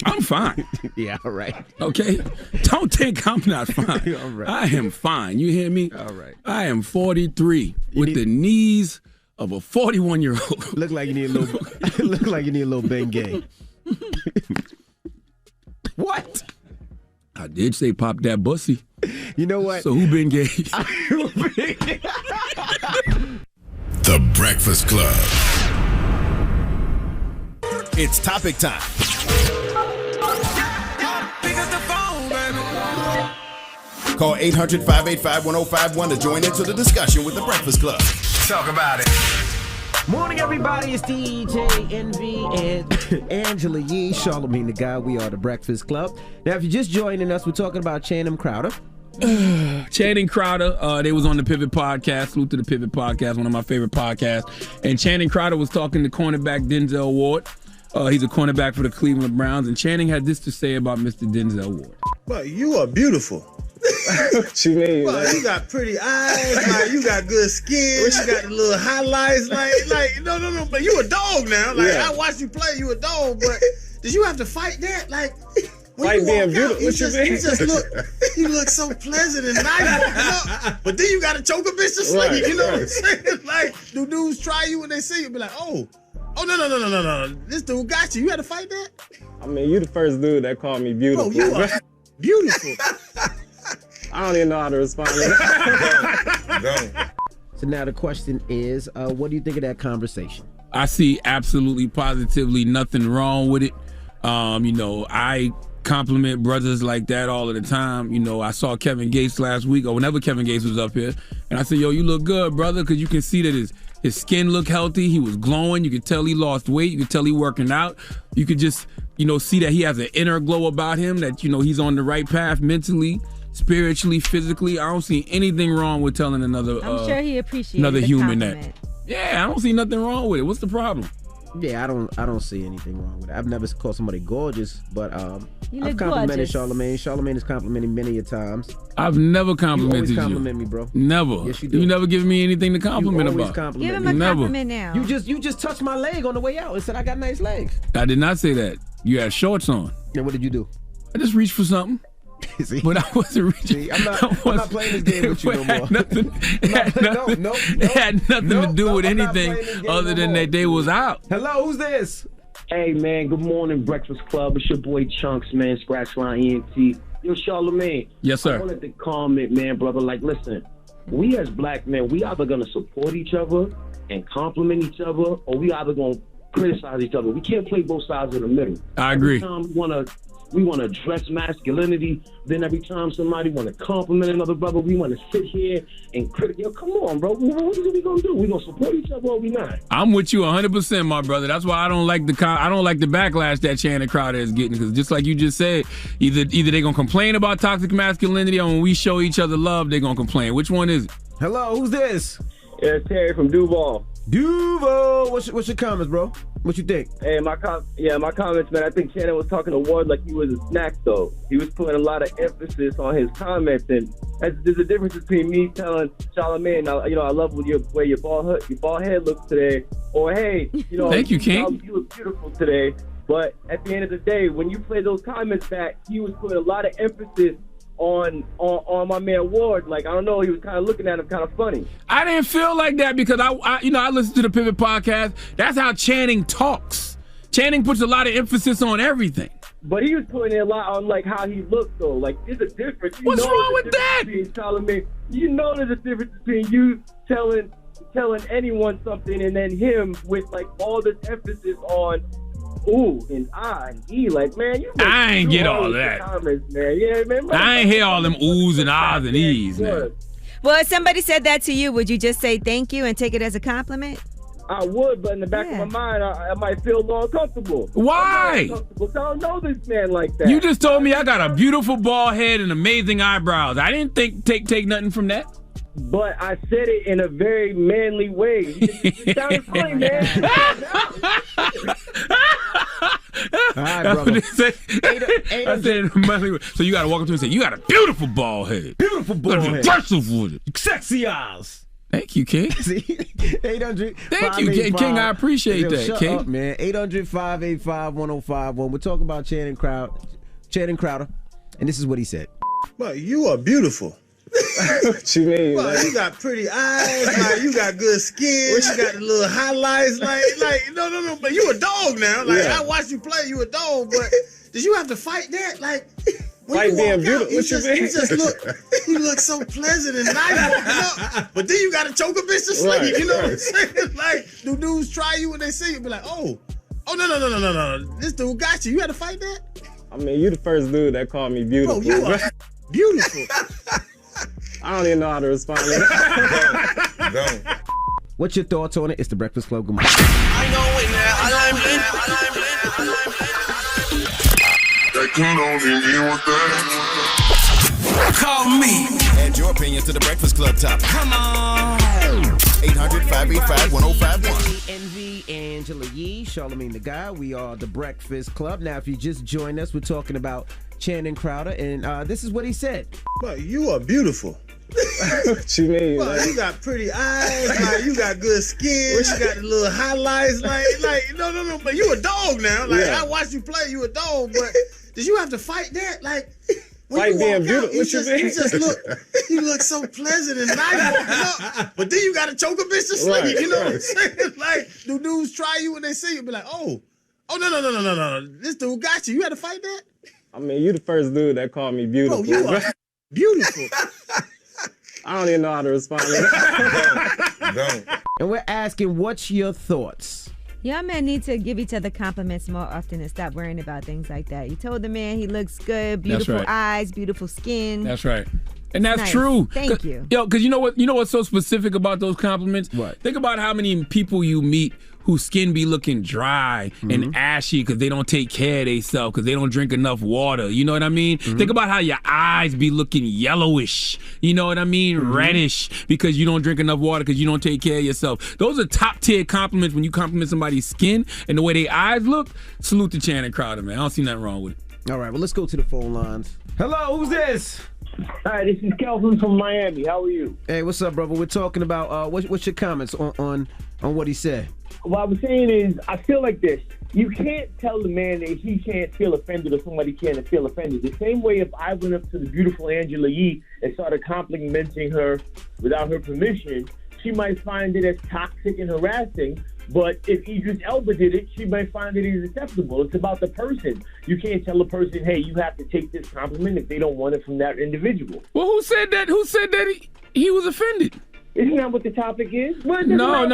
I'm fine. Yeah, all right. Okay? Don't think I'm not fine. All right. I am fine. You hear me? All right. I am 43 with the knees of a 41-year-old. Look like you need a little Bengay. What? I did say pop that bussy. You know what? So who Bengay? The Breakfast Club. It's topic time. Call 800-585-1051 to join into the discussion with the Breakfast Club. Talk about it. Morning, everybody. It's DJ Envy and Angela Yee, Charlamagne the God. We are the Breakfast Club. Now, if you're just joining us, we're talking about Channing Crowder. Channing Crowder, they was on the Pivot Podcast. Salute to the Pivot Podcast, one of my favorite podcasts. And Channing Crowder was talking to cornerback Denzel Ward. He's a cornerback for the Cleveland Browns. And Channing had this to say about Mr. Denzel Ward. Well, you are beautiful. What you mean? Well, you got pretty eyes, like you got good skin, you got the little highlights, like no, but you a dog now. Like I watched you play, you a dog, but did you have to fight that? Like fight being beautiful. What you mean? You look so pleasant and nice, but then you got to choke a bitch to sleep. Right, you know what I'm saying? Like, do dudes try you when they see you? Be like, oh no, this dude got you. You had to fight that? I mean, you the first dude that called me beautiful. Oh, you are beautiful. I don't even know how to respond to that. So now the question is, what do you think of that conversation? I see absolutely, positively nothing wrong with it. I compliment brothers like that all of the time. I saw Kevin Gates last week, or whenever Kevin Gates was up here, and I said, yo, you look good, brother, because you can see that his skin looked healthy. He was glowing. You could tell he lost weight. You could tell he working out. You could just, see that he has an inner glow about him, that, he's on the right path mentally, spiritually, physically. I don't see anything wrong with telling another I'm sure he appreciates another the human compliment. that. Yeah, I don't see nothing wrong with it. What's the problem? Yeah, I don't see anything wrong with it. I've never called somebody gorgeous, but You I've look complimented gorgeous. Charlamagne. Charlamagne has complimented me a times. I've never complimented you. you. Always compliment me, bro. Never. Yes, you do. You never give me anything to compliment You always about. compliment Give him me. a Never. compliment now. You just touched my leg on the way out and said I got nice legs. I did not say that. You had shorts on. Yeah, what did you do? I just reached for something. But I wasn't reaching. See, I'm not playing this game with you no more. It had nothing to do with anything other than that they was out. Hello, who's this? Hey, man, good morning, Breakfast Club. It's your boy Chunks, man, Scratch Line ENT. Yo, Charlamagne. Yes, sir. I wanted to comment, man, brother. Like, listen, we as black men, we either going to support each other and compliment each other, or we either going to criticize each other. We can't play both sides in the middle. I agree. Every time we want to we want to address masculinity. Then every time somebody want to compliment another brother, we want to sit here and criticise. Yo, come on, bro. What is we gonna do? We gonna support each other or we not? I'm with you 100%, my brother. That's why I don't like the backlash that Channing Crowder is getting, because just like you just said, either they're gonna complain about toxic masculinity, or when we show each other love, they're gonna complain. Which one is it? Hello, who's this? Yeah, it's Terry from Duval. Duval, what's your comments, bro? What you think? Hey, my comments, man. I think Shannon was talking to Ward like he was a snack, though. He was putting a lot of emphasis on his comments, and there's a difference between me telling Charlamagne, I love where your bald head looks today, or hey, thank you, King. You look beautiful today. But at the end of the day, when you play those comments back, he was putting a lot of emphasis on my man Ward. Like, I don't know, he was kind of looking at him kind of funny. I didn't feel like that because I listened to the Pivot podcast. That's how Channing talks. Channing puts a lot of emphasis on everything. But he was putting a lot on like how he looked though. Like, there's a difference. What's wrong with that? You know there's a difference between you telling anyone something and then him with like all this emphasis on ooh and ah and e. Like, man, I ain't get all that. Comments, man. Yeah, man. I ain't hear all them oohs and ahs and e's, man. Well, if somebody said that to you, would you just say thank you and take it as a compliment? I would, but in the back of my mind, I might feel more uncomfortable. Why? I don't know this man like that. You just told me I got a beautiful bald head and amazing eyebrows. I didn't take nothing from that. But I said it in a very manly way. It sounded funny, man. All right, brother. I said, so you got to walk up to him and say, you got a beautiful bald head. Beautiful bald head. Aggressive with it. Sexy eyes. Thank you, King. See? 800. Thank you, King. I appreciate that, shut King. Up, man. 800-585-1051. We're talking about Channing Crowder, and this is what he said. Well, you are beautiful. What you mean? Well, you got pretty eyes, like you got good skin, you got the little highlights, like no, but you a dog now. Like, I watch you play, you a dog, but did you have to fight that? Like, when you being walk beautiful. out, you look so pleasant and nice walking up, but then you gotta choke a bitch to sleep. Right, you know what I'm saying? Like, do dudes try you when they see you? Be like, oh no, this dude got you. You had to fight that? I mean, you the first dude that called me beautiful. Bro, you are beautiful. I don't even know how to respond to that. What's your thoughts on it? It's the Breakfast Club. Good morning. Call me. Add your opinion to the Breakfast Club topic. Come on. 800-585-1051. Envy, Angela Yee, Charlamagne the Guy. We are the Breakfast Club. Now, if you just joined us, we're talking about Channing Crowder, and this is what he said. Well, you are beautiful. What you mean? Well, you got pretty eyes, like you got good skin, you got the little highlights, like no, but you a dog now. Like, I watch you play, you a dog, but did you have to fight that? Like, when you walk out, you look so pleasant and nice walking up, but then you got to choke a bitch to sleep. Right, you know what I'm saying? Like, do dudes try you when they see you? Be like, oh no, this dude got you. You had to fight that? I mean, you the first dude that called me beautiful. Bro, you are beautiful. I don't even know how to respond to that. And we're asking, what's your thoughts? Y'all men need to give each other compliments more often and stop worrying about things like that. You told the man he looks good, beautiful eyes, beautiful skin. That's right. And that's nice. true. Thank you. Yo, because you know what's so specific about those compliments? What? Think about how many people you meet whose skin be looking dry and ashy because they don't take care of themselves, because they don't drink enough water. You know what I mean? Think about how your eyes be looking yellowish. You know what I mean? Reddish, because you don't drink enough water, because you don't take care of yourself. Those are top tier compliments when you compliment somebody's skin and the way their eyes look. Salute to Channing Crowder, man. I don't see nothing wrong with it. All right, well, let's go to the phone lines. Hello, who's this? Hi, this is Kelvin from Miami. How are you? Hey, what's up, brother? We're talking about what's your comments on what he said? What I was saying is, I feel like this. You can't tell the man that he can't feel offended or somebody can't feel offended. The same way if I went up to the beautiful Angela Yee and started complimenting her without her permission, she might find it as toxic and harassing. But if Idris Elba did it, she might find it as acceptable. It's about the person. You can't tell a person, hey, you have to take this compliment if they don't want it from that individual. Well, who said that? Who said that he was offended? Isn't that what the topic is? No.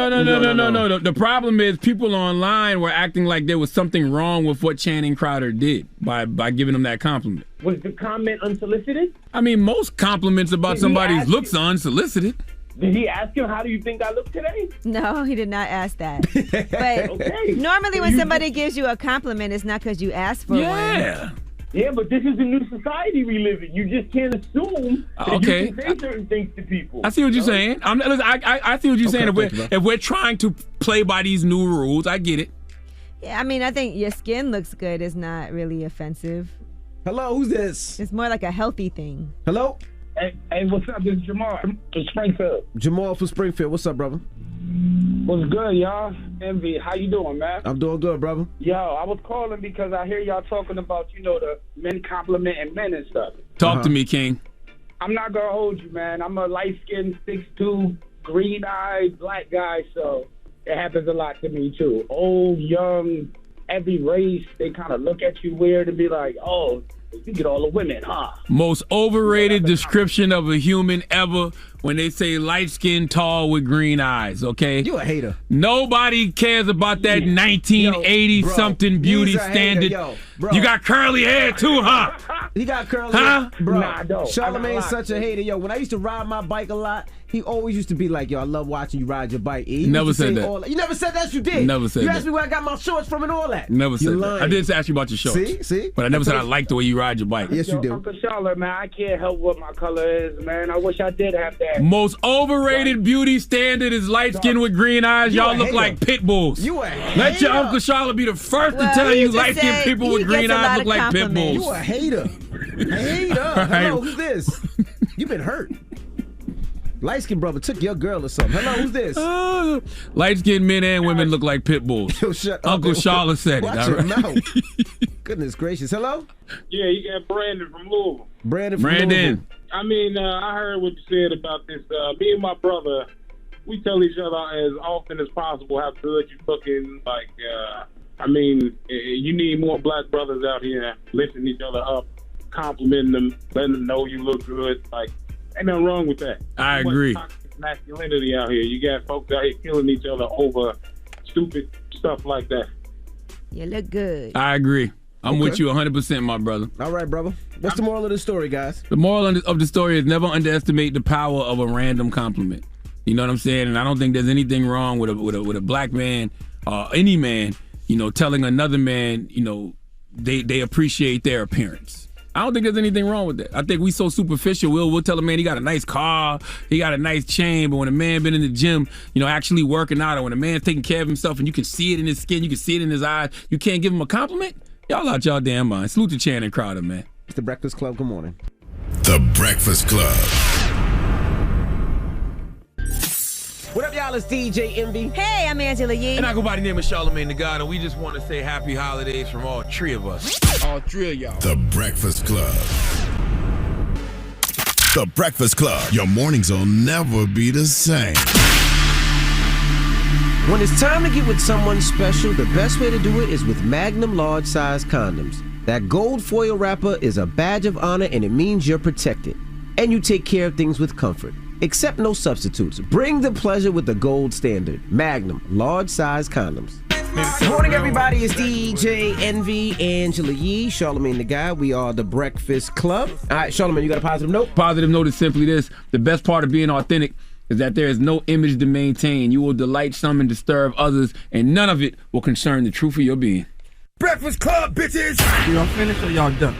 The problem is people online were acting like there was something wrong with what Channing Crowder did by giving him that compliment. Was the comment unsolicited? I mean, most compliments about somebody's looks are unsolicited. Did he ask him, how do you think I look today? No, he did not ask that. But normally when somebody gives you a compliment, it's not because you asked for one. Yeah, but this is the new society we live in. You just can't assume that you can say certain things to people. I see what you're saying. I see what you're saying. If we're trying to play by these new rules, I get it. Yeah, I mean, I think your skin looks good is not really offensive. Hello, who's this? It's more like a healthy thing. Hello? Hey, what's up? This is Jamal from Springfield. Jamal from Springfield. What's up, brother? What's good, y'all? Envy, how you doing, man? I'm doing good, brother. Yo, I was calling because I hear y'all talking about, the men complimenting men and stuff. Talk to me, King. I'm not going to hold you, man. I'm a light-skinned, 6'2", green-eyed black guy, so it happens a lot to me, too. Old, young, every race, they kind of look at you weird and be like, oh, you get all the women, huh? Most overrated description of a human ever when they say light skin, tall with green eyes, okay? You a hater. Nobody cares about that 1980 something beauty standard. You got curly hair too, huh? He got curly hair. Bro, Nah, I don't. Charlamagne's such a hater. Yo, when I used to ride my bike a lot, he always used to be like, yo, I love watching you ride your bike. He never used to said say that. all You never said that, you did. Never said You that. asked me where I got my shorts from and all that. Never said You're that. lying. I did ask you about your shorts. See? But I never said I like the way you ride your bike. Yes, you do. Uncle Charlotte, man, I can't help what my color is, man. I wish I did have that. Most overrated beauty standard is light skin with green eyes. You Y'all a look hater. like pit bulls. You a Let your hater. Uncle Charlotte be the first Well, to tell he you just light skinned said people he with green gets a lot eyes of look like pit compliments. bulls. You a hater. Hater. Hello, who's this? You been hurt. Light skinned brother took your girl or something. Hello, who's this? Light skinned men and women look like pit bulls. Yo, shut up. Uncle Charlotte said it. Watch all your right? mouth. Goodness gracious. Hello? Yeah, you got Brandon from Louisville. Brandon from Louisville. I mean, I heard what you said about this. Me and my brother, we tell each other as often as possible how good you looking. Like, I mean, you need more black brothers out here lifting each other up, complimenting them, letting them know you look good. Like, ain't nothing wrong with that. I agree. Toxic masculinity out here. You got folks out here killing each other over stupid stuff like that. You look good. I agree. I'm Okay. with you 100%, my brother. All right, brother. What's the moral of the story, guys? The moral of the story is never underestimate the power of a random compliment. You know what I'm saying? And I don't think there's anything wrong with a black man or any man, telling another man, they appreciate their appearance. I don't think there's anything wrong with that. I think we so superficial. We'll tell a man he got a nice car, he got a nice chain, but when a man been in the gym, actually working out, or when a man's taking care of himself and you can see it in his skin, you can see it in his eyes, you can't give him a compliment? Y'all out y'all damn mind. Salute to Channing Crowder, man. It's the Breakfast Club. Good morning. The Breakfast Club. What up, y'all? It's DJ Envy. Hey, I'm Angela Yee. And I go by the name of Charlamagne the God, and we just want to say happy holidays from all three of us. All three of y'all. The Breakfast Club. The Breakfast Club. Your mornings will never be the same. When it's time to get with someone special, the best way to do it is with Magnum large size condoms. That gold foil wrapper is a badge of honor, and it means you're protected. And you take care of things with comfort. Accept no substitutes. Bring the pleasure with the gold standard. Magnum large size condoms. Good morning, everybody. It's DJ Envy, Angela Yee, Charlamagne the Guy. We are the Breakfast Club. All right, Charlamagne, you got a positive note? Positive note is simply this. The best part of being authentic is that there is no image to maintain. You will delight some and disturb others, and none of it will concern the truth of your being. Breakfast Club, bitches! Y'all finished or y'all done?